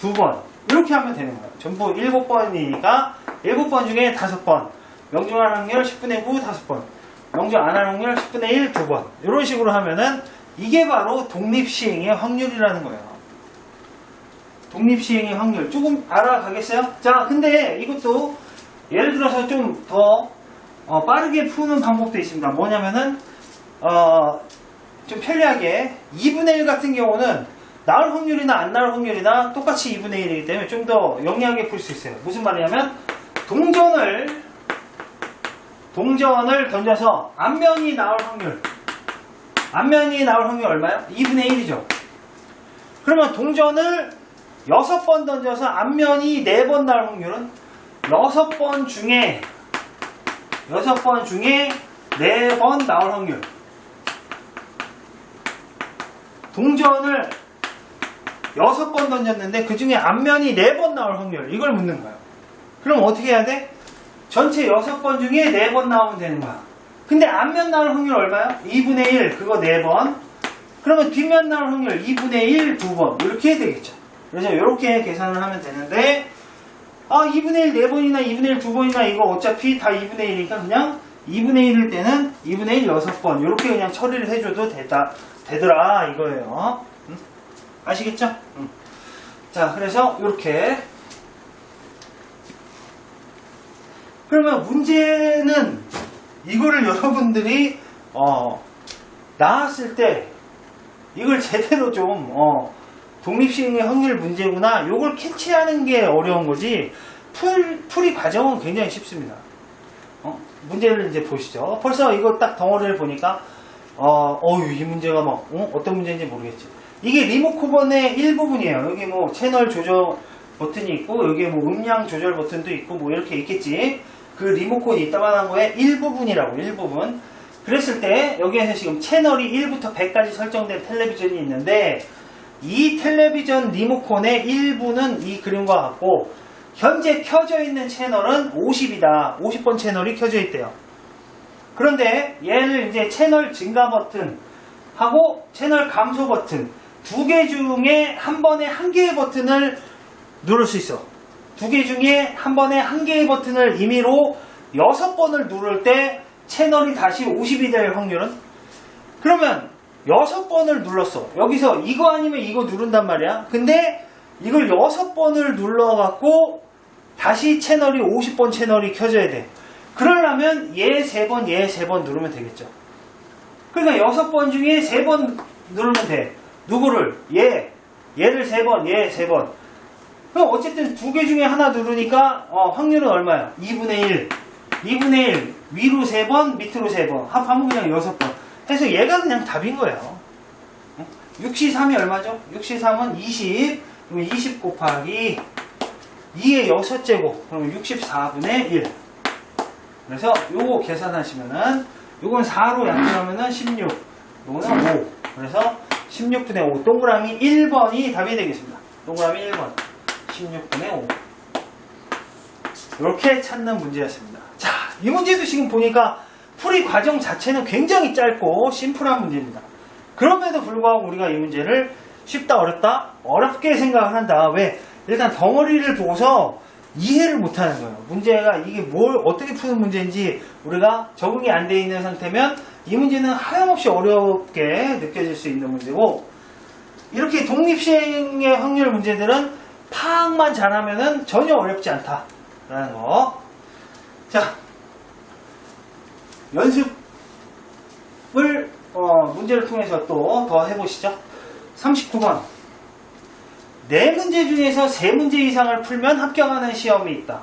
2번. 이렇게 하면 되는 거예요. 전부 7번이니까 7번 중에 5번. 명중할 확률 10분의 9 5번. 명중 안 할 확률 10분의 1 2번. 이런 식으로 하면은 이게 바로 독립시행의 확률이라는 거예요. 독립시행의 확률. 조금 알아가겠어요? 자, 근데 이것도 예를 들어서 좀 더 빠르게 푸는 방법도 있습니다. 뭐냐면은 좀 편리하게 2분의 1 같은 경우는 나올 확률이나 안 나올 확률이나 똑같이 2분의 1이기 때문에 좀 더 영리하게 풀 수 있어요. 무슨 말이냐면 동전을 던져서 앞면이 나올 확률 얼마요? 2분의 1이죠. 그러면 동전을 6번 던져서 앞면이 4번 나올 확률은 6번 중에 4번 나올 확률. 동전을 6번 던졌는데 그 중에 앞면이 4번 나올 확률. 이걸 묻는 거예요. 그럼 어떻게 해야 돼? 전체 6번 중에 4번 나오면 되는 거야. 근데 앞면 나올 확률 얼마요? 2분의 1. 그거 4번. 그러면 뒷면 나올 확률 2분의 1 2번. 이렇게 해야 되겠죠. 그래서 이렇게 계산을 하면 되는데 2분의 1 4번이나 2분의 1 2번이나 이거 어차피 다 2분의 1이니까 그냥 2분의 1일 때는 2분의 1 6번 이렇게 그냥 처리를 해줘도 되더라 이거예요. 아시겠죠? 자, 그래서 이렇게 그러면 문제는 이거를 여러분들이 나왔을 때 이걸 제대로 좀 독립시행의 확률 문제구나 요걸 캐치하는 게 어려운 거지 풀이 과정은 굉장히 쉽습니다. 문제를 이제 보시죠. 벌써 이거 딱 덩어리를 보니까 이 문제가 막 어떤 문제인지 모르겠지. 이게 리모컨의 일부분이에요. 여기 뭐 채널 조절 버튼이 있고 여기에 뭐 음량 조절 버튼도 있고 뭐 이렇게 있겠지. 그 리모컨이 이따만한 거에 일부분이라고. 일부분. 그랬을 때 여기에서 지금 채널이 1부터 100까지 설정된 텔레비전이 있는데 이 텔레비전 리모컨의 일부는 이 그림과 같고 현재 켜져 있는 채널은 50이다. 50번 채널이 켜져 있대요. 그런데 얘를 이제 채널 증가 버튼 하고 채널 감소 버튼 두 개 중에 한 번에 한 개의 버튼을 누를 수 있어. 두 개 중에 한 번에 한 개의 버튼을 임의로 6번을 누를 때 채널이 다시 50이 될 확률은? 그러면 6번을 눌렀어. 여기서 이거 아니면 이거 누른단 말이야. 근데 이걸 6번을 눌러갖고 다시 채널이 50번 채널이 켜져야 돼. 그러려면 얘 3번, 얘 3번 누르면 되겠죠. 그러니까 6번 중에 3번 누르면 돼. 누구를? 얘를 3번, 얘 3번. 그럼 어쨌든 두 개 중에 하나 누르니까 확률은 얼마야? 2분의 1. 2분의 1 위로 3번 밑으로 3번 합하면 그냥 6번 해서 얘가 그냥 답인 거예요. 63이 얼마죠? 63은 20. 그러면 20 곱하기 2의 6제곱 그러면 64분의 1. 그래서 요거 계산하시면은 요건 4로 약분하면은 16. 요거는 5. 그래서 16분의 5 동그라미 1번이 답이 되겠습니다. 동그라미 1번 16분의 5 이렇게 찾는 문제였습니다. 자, 이 문제도 지금 보니까 풀이 과정 자체는 굉장히 짧고 심플한 문제입니다. 그럼에도 불구하고 우리가 이 문제를 쉽다 어렵다? 어렵게 생각을 한다. 왜? 일단 덩어리를 보고서 이해를 못하는 거예요. 문제가 이게 뭘 어떻게 푸는 문제인지 우리가 적응이 안 돼 있는 상태면 이 문제는 하염없이 어렵게 느껴질 수 있는 문제고, 이렇게 독립시행의 확률 문제들은 파악만 잘하면은 전혀 어렵지 않다라는 거. 자, 연습을 문제를 통해서 또 더 해보시죠. 39번. 4문제 중에서 3문제 이상을 풀면 합격하는 시험이 있다.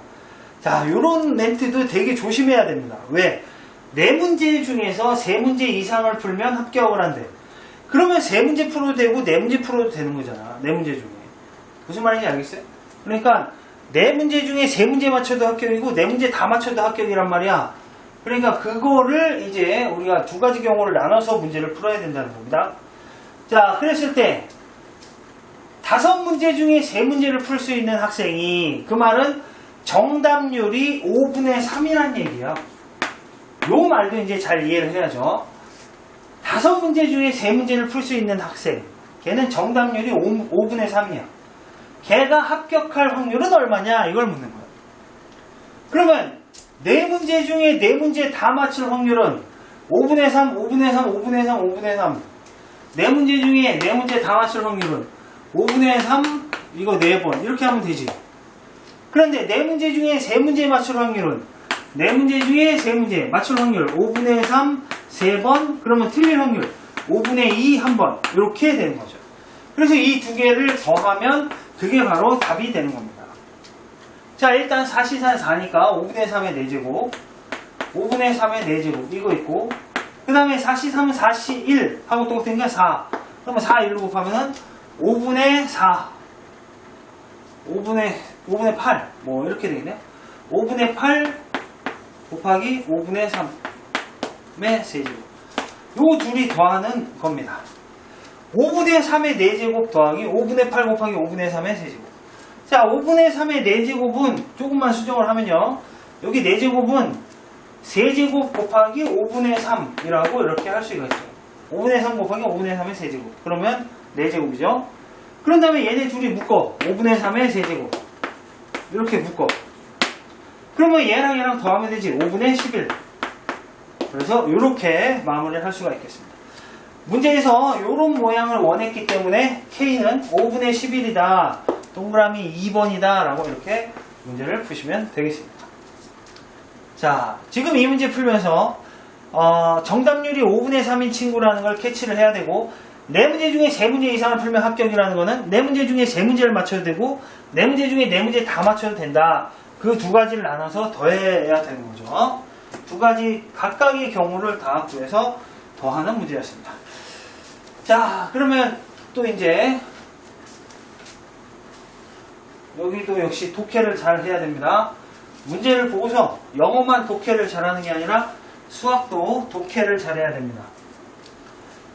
자, 요런 멘트도 되게 조심해야 됩니다. 왜? 4문제 중에서 3문제 이상을 풀면 합격을 한대. 그러면 3문제 풀어도 되고 4문제 풀어도 되는 거잖아. 4문제 중에. 무슨 말인지 알겠어요? 그러니까 4문제 중에 3문제 맞춰도 합격이고 4문제 다 맞춰도 합격이란 말이야. 그러니까 그거를 이제 우리가 두 가지 경우를 나눠서 문제를 풀어야 된다는 겁니다. 자, 그랬을 때 5문제 중에 3문제를 풀 수 있는 학생이, 그 말은 정답률이 5분의 3이란 얘기야. 요 말도 이제 잘 이해를 해야죠. 5문제 중에 3문제를 풀 수 있는 학생, 걔는 정답률이 5분의 3이야. 걔가 합격할 확률은 얼마냐? 이걸 묻는 거야. 그러면 4문제 중에 4문제 다 맞출 확률은 5분의 3, 5분의 3, 5분의 3, 5분의 3. 4문제 중에 4문제 다 맞출 확률은 5분의 3, 이거 4번. 이렇게 하면 되지. 그런데 4문제 중에 3문제 맞출 확률은 4문제 중에 3문제 맞출 확률 5분의 3, 3번. 그러면 틀릴 확률 5분의 2, 1번. 이렇게 되는 거죠. 그래서 이 두 개를 더하면 그게 바로 답이 되는 겁니다. 자, 일단 4시4 4니까 5분의 3의 4제곱, 5분의 3의 4제곱 이거 있고, 그 다음에 4시3은 4시 1 하고 똑같으니까 4. 그러면 4, 1로 곱하면은 5분의 4, 5분의 8, 뭐 이렇게 되겠네요. 5분의 8 곱하기 5분의 3의 세제곱. 요 둘이 더하는 겁니다. 5분의 3의 4제곱 더하기 5분의 8 곱하기 5분의 3의 세제곱. 자, 5분의 3의 4제곱은 조금만 수정을 하면요, 여기 4제곱은 세제곱 곱하기 5분의 3이라고 이렇게 할 수가 있어요. 5분의 3 곱하기 5분의 3의 세제곱. 그러면 4제곱이죠. 그런 다음에 얘네 둘이 묶어. 5분의 3의 세제곱. 이렇게 묶어. 그러면 얘랑 얘랑 더하면 되지. 5분의 11. 그래서 이렇게 마무리를 할 수가 있겠습니다. 문제에서 이런 모양을 원했기 때문에 K는 5분의 11이다. 동그라미 2번이다. 라고 이렇게 문제를 푸시면 되겠습니다. 자, 지금 이 문제 풀면서 정답률이 5분의 3인 친구라는 걸 캐치를 해야 되고, 4문제 중에 3문제 이상을 풀면 합격이라는 거는 4문제 중에 3문제를 맞춰도 되고 4문제 중에 4문제 다 맞춰도 된다. 그 두 가지를 나눠서 더해야 되는 거죠. 두 가지 각각의 경우를 다 구해서 더하는 문제였습니다. 자, 그러면 또 이제 여기도 역시 독해를 잘 해야 됩니다. 문제를 보고서 영어만 독해를 잘하는 게 아니라 수학도 독해를 잘해야 됩니다.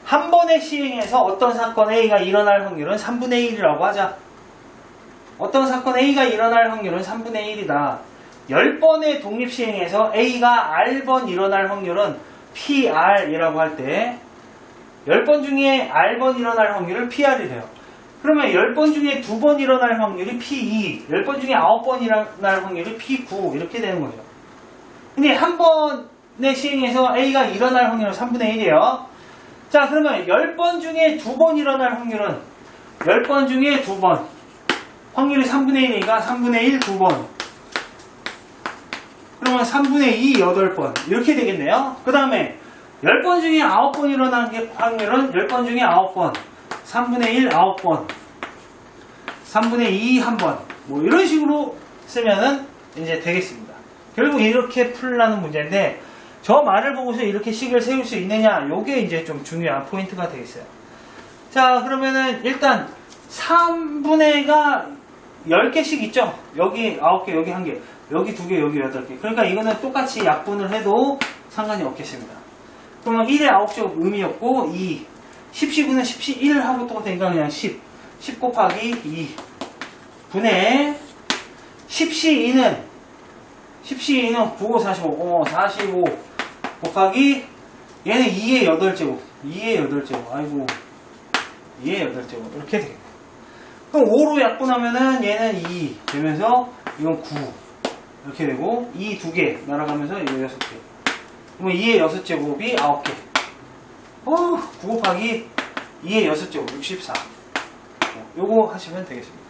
한 번의 시행에서 어떤 사건 A가 일어날 확률은 3분의 1이라고 하자. 어떤 사건 A가 일어날 확률은 3분의 1이다. 10번의 독립시행에서 A가 R번 일어날 확률은 PR이라고 할 때 10번 중에 R번 일어날 확률을 PR이래요. 그러면 10번 중에 2번 일어날 확률이 P2, 10번 중에 9번 일어날 확률이 P9 이렇게 되는 거죠. 근데 한 번의 시행에서 A가 일어날 확률은 3분의 1이에요. 자, 그러면 10번 중에 2번 일어날 확률은 10번 중에 2번. 확률이 3분의 1이니까 3분의 1 2번. 그러면 3분의 2 8번. 이렇게 되겠네요. 그 다음에 10번 중에 9번 일어나는 확률은 10번 중에 9번. 3분의 1 9번. 3분의 2 1번. 뭐 이런 식으로 쓰면은 이제 되겠습니다. 결국 이렇게 풀라는 문제인데 저 말을 보고서 이렇게 식을 세울 수 있느냐, 요게 이제 좀 중요한 포인트가 되겠어요. 자, 그러면은 일단 3분의가 10개씩 있죠? 여기 9개, 여기 1개, 여기 2개, 여기 8개. 그러니까 이거는 똑같이 약분을 해도 상관이 없겠습니다. 그러면 1의 9제곱 의미 없고 2. 10씩은 10씩 1 하고 똑같으니까 그냥 10. 10 곱하기 2 분의 10씩 2는 9, 5, 45, 45 곱하기 얘는 2의 8제곱. 2의 8제곱. 아이고. 2의 8제곱. 이렇게 되겠네. 그럼 5로 약분하면은 얘는 2 되면서 이건 9. 이렇게 되고 2 2개 날아가면서 이거 6개. 그러면 2의 6제곱이 9개. 9 곱하기 2의 6제곱 64. 요거 하시면 되겠습니다.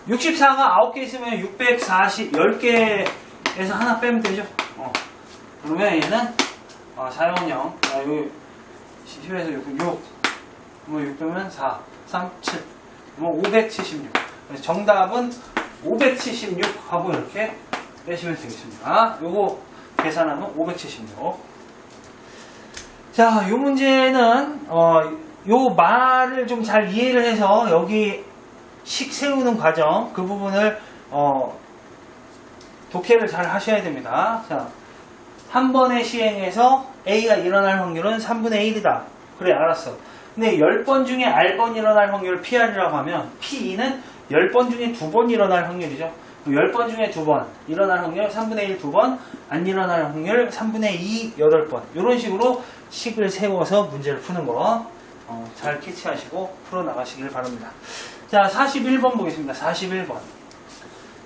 64가 9개 있으면 640, 10개에서 하나 빼면 되죠. 그러면 얘는 4, 0, 0. 여기 10에서 6, 6. 그러면 6 빼면 4, 3, 7. 그러면 576. 그래서 정답은 576 하고 이렇게 빼시면 되겠습니다. 요거 계산하면 576. 자, 요 문제는 요 말을 좀 잘 이해를 해서 여기 식 세우는 과정 그 부분을 독해를 잘 하셔야 됩니다. 자, 한 번의 시행에서 A가 일어날 확률은 3분의 1이다. 그래, 알았어. 근데 10번 중에 R번 일어날 확률을 PR이라고 하면 P2는 10번 중에 2번 일어날 확률이죠. 10번 중에 2번 일어날 확률 3분의 1 2번, 안 일어날 확률 3분의 2 8번. 이런 식으로 식을 세워서 문제를 푸는 거 잘 캐치하시고 풀어나가시길 바랍니다. 자, 41번 보겠습니다. 41번.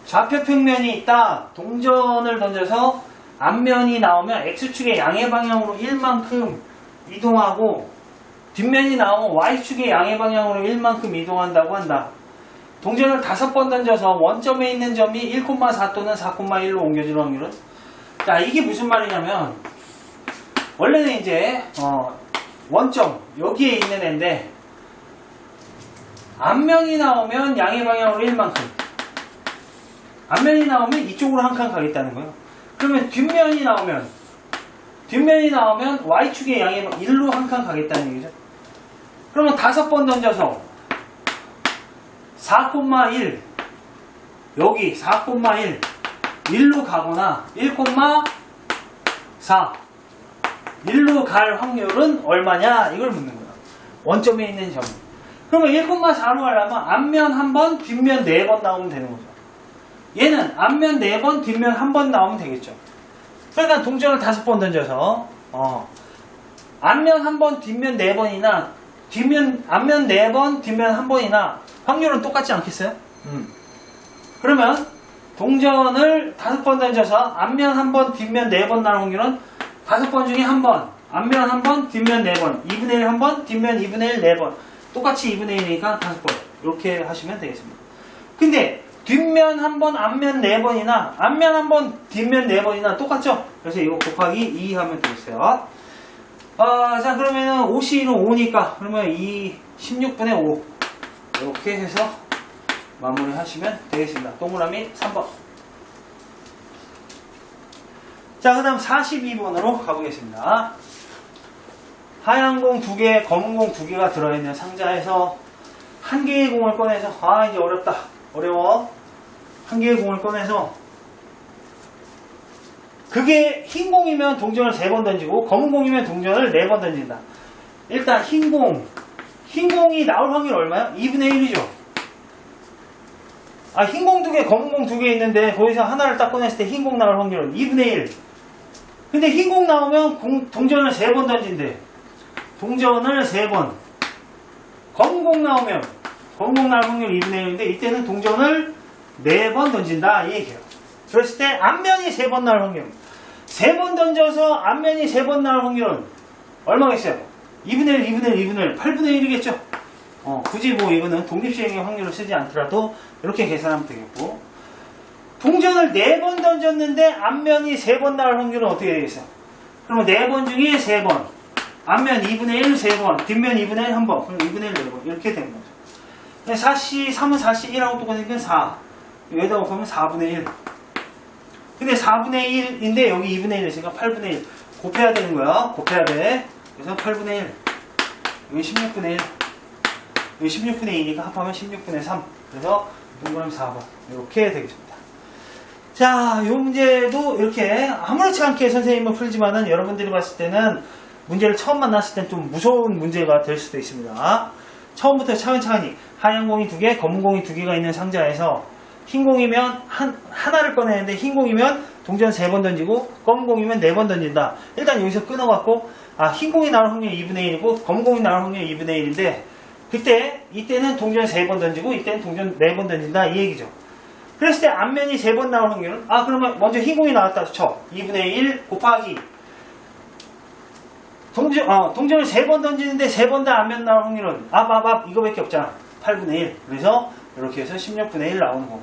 좌표 평면이 있다. 동전을 던져서 앞면이 나오면 X축의 양의 방향으로 1만큼 이동하고 뒷면이 나오면 Y축의 양의 방향으로 1만큼 이동한다고 한다. 동전을 5번 던져서 원점에 있는 점이 1,4 또는 4,1로 옮겨질 확률은? 자, 이게 무슨 말이냐면 원래는 이제 원점 여기에 있는 애인데 앞면이 나오면 양의 방향으로 1만큼, 앞면이 나오면 이쪽으로 한 칸 가겠다는 거예요. 그러면 뒷면이 나오면 Y축의 양의 방향 1로 한 칸 가겠다는 얘기죠. 그러면 5번 던져서 4,1 여기 4,1 1로 가거나 1,4 1로 갈 확률은 얼마냐 이걸 묻는 거야. 원점에 있는 점. 그러면 1,4로 가려면 앞면 한 번, 뒷면 4번 나오면 되는 거죠. 얘는 앞면 4번, 뒷면 1번 나오면 되겠죠. 그러니까 동전을 5번 던져서 앞면 1번, 뒷면 4번이나 앞면 4번, 뒷면 1번이나 확률은 똑같지 않겠어요? 그러면 동전을 5번 던져서 앞면 1번, 뒷면 4번 나올 확률은 5번 중에 1번, 앞면 1번, 뒷면 4번, 2분의 1 1번, 뒷면 2분의 1 4번. 똑같이 2분의 1이니까 5번. 이렇게 하시면 되겠습니다. 근데 뒷면 1번, 앞면 4번이나 앞면 1번, 뒷면 4번이나 똑같죠? 그래서 이거 곱하기 2 하면 되겠어요. 자, 그러면은 5C로 5니까 그러면 16분의 5 이렇게 해서 마무리 하시면 되겠습니다. 동그라미 3번. 자, 그 다음 42번으로 가보겠습니다. 하얀 공 2개, 검은 공 2개가 들어있는 상자에서 한 개의 공을 꺼내서 이제 어렵다. 어려워. 한 개의 공을 꺼내서 그게 흰 공이면 동전을 3번 던지고 검은 공이면 동전을 4번 던진다. 일단 흰 공이 나올 확률 얼마야? 2분의 1이죠. 흰 공 2개, 검은 공 2개 있는데 거기서 하나를 딱 꺼냈을 때 흰 공 나올 확률은 2분의 1. 근데 흰 공 나오면 동전을 3번 던진대. 동전을 3번. 검은 공 나오면 검은 공 나올 확률 2분의 1인데 이때는 동전을 4번 던진다 이 얘기예요. 그랬을 때 앞면이 3번 나올 확률. 3번 던져서 앞면이 3번 나올 확률은 얼마겠어요? 2분의 1, 2분의 1, 2분의 1, 8분의 1이겠죠? 굳이 뭐 이거는 독립시행의 확률을 쓰지 않더라도 이렇게 계산하면 되겠고, 동전을 4번 던졌는데 앞면이 3번 나올 확률은 어떻게 되겠어요? 그러면 4번 중에 3번, 앞면 2분의 1 3번, 뒷면 2분의 1 1번, 그럼 2분의 1 4번 이렇게 되는 거죠. 4C, 3은 4C 1하고 똑같으니까 4. 여기다 곱하면 4분의 1. 근데 4분의 1인데 여기 2분의 1 있으니까 8분의 1. 곱해야 되는 거야. 곱해야 돼. 그래서 8분의 1. 여기 16분의 1. 여기 16분의 2니까 합하면 16분의 3. 그래서 동그라미 4번. 이렇게 되겠습니다. 자, 이 문제도 이렇게 아무렇지 않게 선생님은 풀지만은 여러분들이 봤을 때는 문제를 처음 만났을 땐 좀 무서운 문제가 될 수도 있습니다. 처음부터 차근차근히 하얀 공이 2개, 검은 공이 2개가 있는 상자에서 흰 공이면 하나를 꺼내는데 흰 공이면 동전 3번 던지고 검은 공이면 4번 던진다. 일단 여기서 끊어갖고 흰 공이 나올 확률이 2분의 1이고 검은 공이 나올 확률이 2분의 1인데 이때는 동전 3번 던지고 이때는 동전 4번 던진다 이 얘기죠. 그랬을 때 앞면이 3번 나올 확률은 그러면 먼저 흰 공이 나왔다 쳐. 2분의 1 곱하기 동전을 3번 던지는데 3번 다 앞면 나올 확률은 이거밖에 없잖아. 8분의 1. 그래서 이렇게 해서 16분의 1 나오는 거고.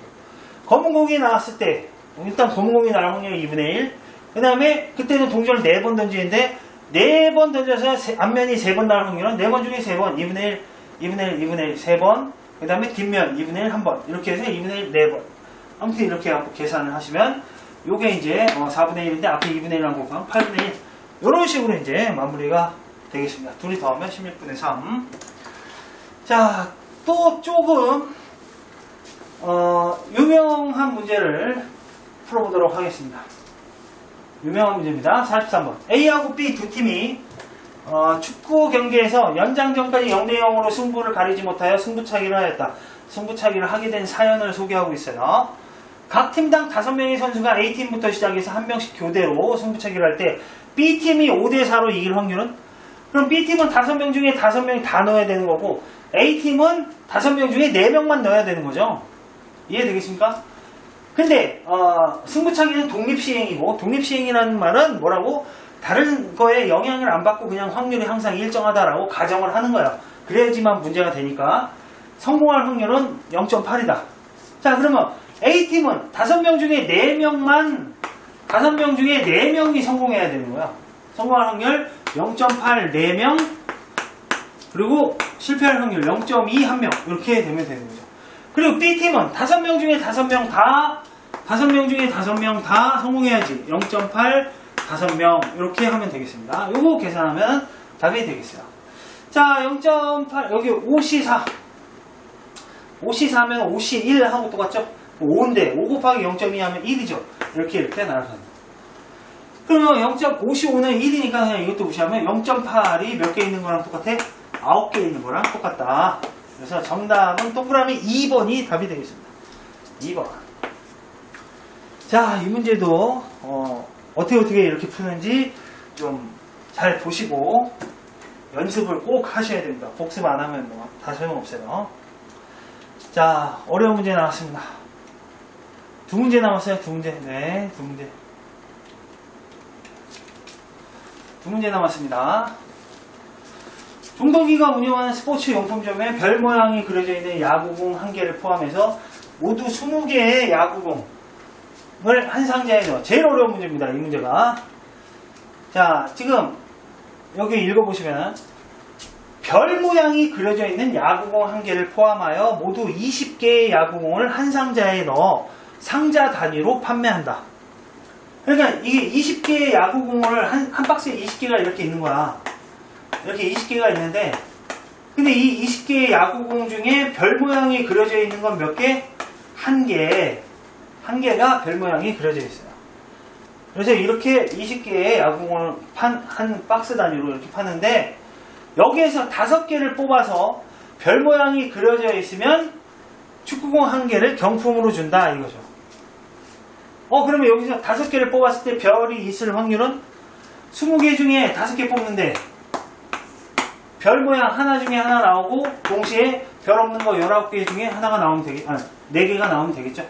검은 공이 나왔을 때 일단 검은 공이 나올 확률이 2분의 1. 그 다음에 그때는 동전을 4번 던지는데 4번 던져서 앞면이 3번 나올 확률은 4번 중에 3번 2분의 1, 2분의 1, 2분의 1 3번. 그 다음에 뒷면 2분의 1 1번. 이렇게 해서 2분의 1 4번. 아무튼 이렇게 해갖고 계산을 하시면 요게 이제 4분의 1인데 앞에 2분의 1 하고 곱하면 8분의 1. 이런 식으로 이제 마무리가 되겠습니다. 둘이 더하면 16분의 3. 자, 또 조금 유명한 문제를 풀어보도록 하겠습니다. 유명한 문제입니다. 43번. A하고 B 두 팀이 축구 경기에서 연장전까지 0대 0으로 승부를 가리지 못하여 승부차기를 하였다. 승부차기를 하게 된 사연을 소개하고 있어요. 각 팀당 5명의 선수가 A팀부터 시작해서 한 명씩 교대로 승부차기를 할 때 B팀이 5대4로 이길 확률은? 그럼 B팀은 5명 중에 5명이 다 넣어야 되는 거고 A팀은 5명 중에 4명만 넣어야 되는 거죠. 이해되겠습니까? 근데 승부차기는 독립시행이고 독립시행이라는 말은 뭐라고? 다른 거에 영향을 안 받고 그냥 확률이 항상 일정하다라고 가정을 하는 거예요. 그래야지만 문제가 되니까 성공할 확률은 0.8이다. 자, 그러면 A팀은 5명 중에 5명 중에 4명이 성공해야 되는 거야. 성공할 확률 0.8 4명, 그리고 실패할 확률 0.2 1명. 이렇게 되면 되는 거죠. 그리고 B팀은 5명 중에 5명 다 성공해야지. 0.8 5명. 이렇게 하면 되겠습니다. 요거 계산하면 답이 되겠어요. 자, 0.8 여기 5C4 5C4면 5C1 하고 똑같죠? 5인데 5 곱하기 0.2 하면 1이죠. 이렇게 나눠갑니다. 그러면 0.55는 1이니까 그냥 이것도 무시하면 0.8이 몇 개 있는 거랑 똑같아? 9개 있는 거랑 똑같다. 그래서 정답은 동그라미 2번이 답이 되겠습니다. 2번. 자, 이 문제도 어떻게 이렇게 푸는지 좀 잘 보시고 연습을 꼭 하셔야 됩니다. 복습 안 하면 다 소용없어요. 자, 어려운 문제 나왔습니다. 2문제 남았어요. 2문제. 네, 2문제. 2문제 남았습니다. 종덕이가 운영하는 스포츠 용품점에 별 모양이 그려져 있는 야구공 1개를 포함해서 모두 20개의 야구공을 한 상자에 넣어. 제일 어려운 문제입니다. 이 문제가. 자, 지금 여기 읽어보시면 별 모양이 그려져 있는 야구공 1개를 포함하여 모두 20개의 야구공을 한 상자에 넣어 상자 단위로 판매한다. 그러니까 이게 20개의 야구공을 한 박스에 20개가 이렇게 있는 거야. 이렇게 20개가 있는데 근데 이 20개의 야구공 중에 별 모양이 그려져 있는 건 몇 개? 1개. 1개가 별 모양이 그려져 있어요. 그래서 이렇게 20개의 야구공을 한 박스 단위로 이렇게 파는데 여기에서 5개를 뽑아서 별 모양이 그려져 있으면 축구공 1개를 경품으로 준다 이거죠. 그러면 여기서 5개를 뽑았을 때 별이 있을 확률은 20개 중에 5개 뽑는데 별 모양 하나 중에 하나 나오고 동시에 별 없는 거 19개 중에 하나가 나오면 4개가 나오면 되겠죠.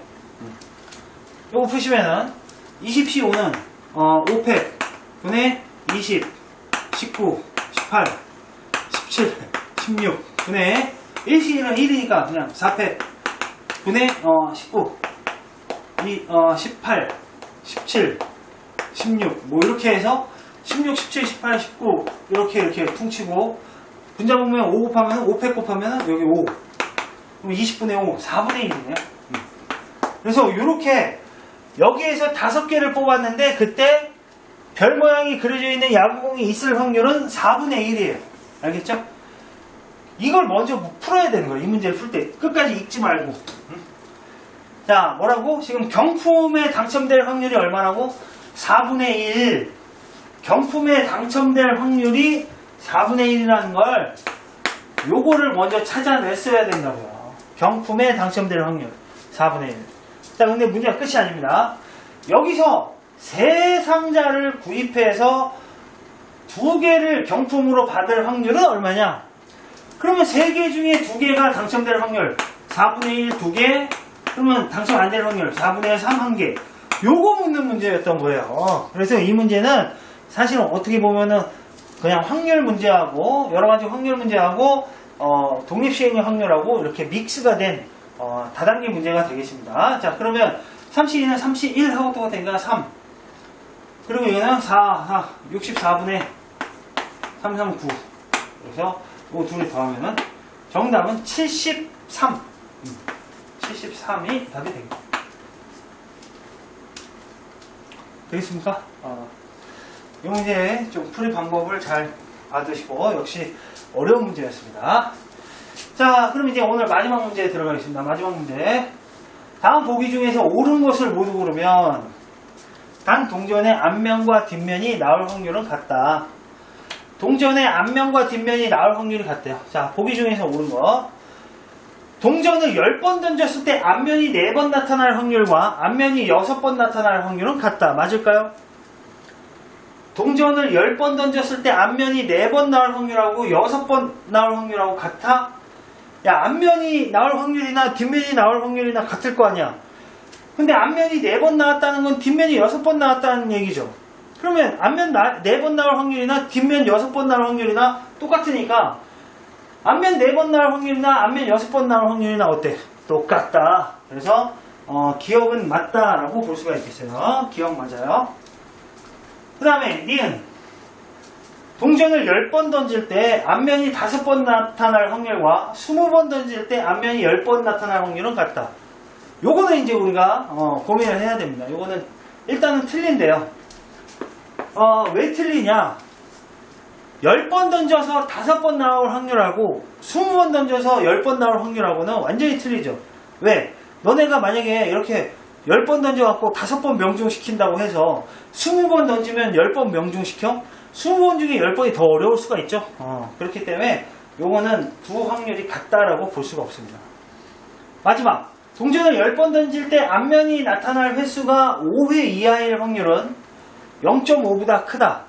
요거 푸시면은 20C5는 5팩 분의 20, 19, 18, 17, 16 분의 1C는 1이니까 그냥 4팩 분의 19, 18, 17, 16 뭐 이렇게 해서 16, 17, 18, 19 이렇게 퉁치고 분자 보면 5 곱하면 5팩 곱하면 여기 5 그럼 20분의 5 4분의 1이네요. 그래서 이렇게 여기에서 5개를 뽑았는데 그때 별 모양이 그려져 있는 야구공이 있을 확률은 4분의 1이에요. 알겠죠? 이걸 먼저 풀어야 되는 거예요. 이 문제를 풀 때 끝까지 읽지 말고. 자, 뭐라고? 지금 경품에 당첨될 확률이 얼마라고? 4분의 1. 경품에 당첨될 확률이 4분의 1이라는 걸 요거를 먼저 찾아냈어야 된다고요. 경품에 당첨될 확률 4분의 1. 자, 근데 문제가 끝이 아닙니다. 여기서 3상자를 구입해서 2개를 경품으로 받을 확률은 얼마냐? 그러면 3개 중에 2개가 당첨될 확률 4분의 1 2개, 그러면 당첨 안 될 확률 4분의 1 3 1개. 요거 묻는 문제였던 거예요. 그래서 이 문제는 사실은 어떻게 보면은 그냥 확률 문제하고 여러 가지 확률 문제하고 독립시행의 확률하고 이렇게 믹스가 된 다단계 문제가 되겠습니다. 자, 그러면 32는 31하고 똑같으니까 3. 그리고 이거는 64분의 3, 3, 9. 그래서 이 둘이 더하면은 정답은 73. 73이 답이 되겠습니다. 되겠습니까? 이 문제 좀 풀이 방법을 잘 받으시고 역시 어려운 문제였습니다. 자, 그럼 이제 오늘 마지막 문제에 들어가겠습니다. 마지막 문제. 다음 보기 중에서 옳은 것을 모두 고르면 단 동전의 앞면과 뒷면이 나올 확률은 같다. 동전의 앞면과 뒷면이 나올 확률이 같대요. 자, 보기 중에서 옳은 거. 동전을 10번 던졌을 때 앞면이 4번 나타날 확률과 앞면이 6번 나타날 확률은 같다. 맞을까요? 동전을 10번 던졌을 때 앞면이 4번 나올 확률하고 6번 나올 확률하고 같아? 야, 앞면이 나올 확률이나 뒷면이 나올 확률이나 같을 거 아니야. 근데 앞면이 4번 나왔다는 건 뒷면이 6번 나왔다는 얘기죠. 그러면 앞면 4번 나올 확률이나 뒷면 6번 나올 확률이나 똑같으니까 앞면 4번 나올 확률이나 앞면 6번 나올 확률이나 어때? 똑같다. 그래서 기억은 맞다라고 볼 수가 있겠어요. 기억 맞아요. 그 다음에 니은. 동전을 10번 던질 때 앞면이 5번 나타날 확률과 20번 던질 때 앞면이 10번 나타날 확률은 같다. 요거는 이제 우리가 고민을 해야 됩니다. 요거는 일단은 틀린데요. 왜 틀리냐? 10번 던져서 5번 나올 확률하고 20번 던져서 10번 나올 확률하고는 완전히 틀리죠. 왜? 너네가 만약에 이렇게 10번 던져갖고 5번 명중시킨다고 해서 20번 던지면 10번 명중시켜? 20번 중에 10번이 더 어려울 수가 있죠. 그렇기 때문에 요거는 두 확률이 같다라고 볼 수가 없습니다. 마지막, 동전을 10번 던질 때 앞면이 나타날 횟수가 5회 이하일 확률은 0.5보다 크다.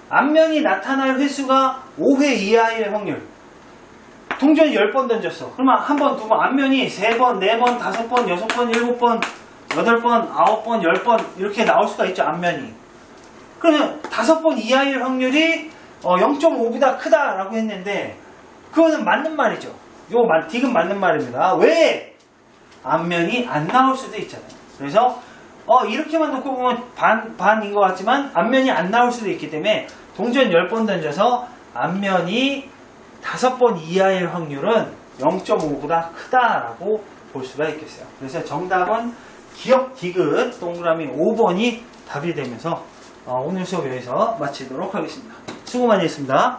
앞면이 나타날 횟수가 5회 이하일 확률. 동전 10번 던졌어. 그러면 한 번, 두 번, 앞면이 3번, 4번, 5번, 6번, 7번, 8번, 9번, 10번 이렇게 나올 수가 있죠. 앞면이. 그러면 5번 이하일 확률이 0.5보다 크다라고 했는데 그거는 맞는 말이죠. 요거 디귿 맞는 말입니다. 왜? 앞면이 안 나올 수도 있잖아요. 그래서 이렇게만 놓고 보면 반인 것 같지만 앞면이 안 나올 수도 있기 때문에 동전 10번 던져서 앞면이 5번 이하일 확률은 0.5보다 크다라고 볼 수가 있겠어요. 그래서 정답은 기억 디귿 동그라미 5번이 답이 되면서 오늘 수업 여기서 마치도록 하겠습니다. 수고 많이 했습니다.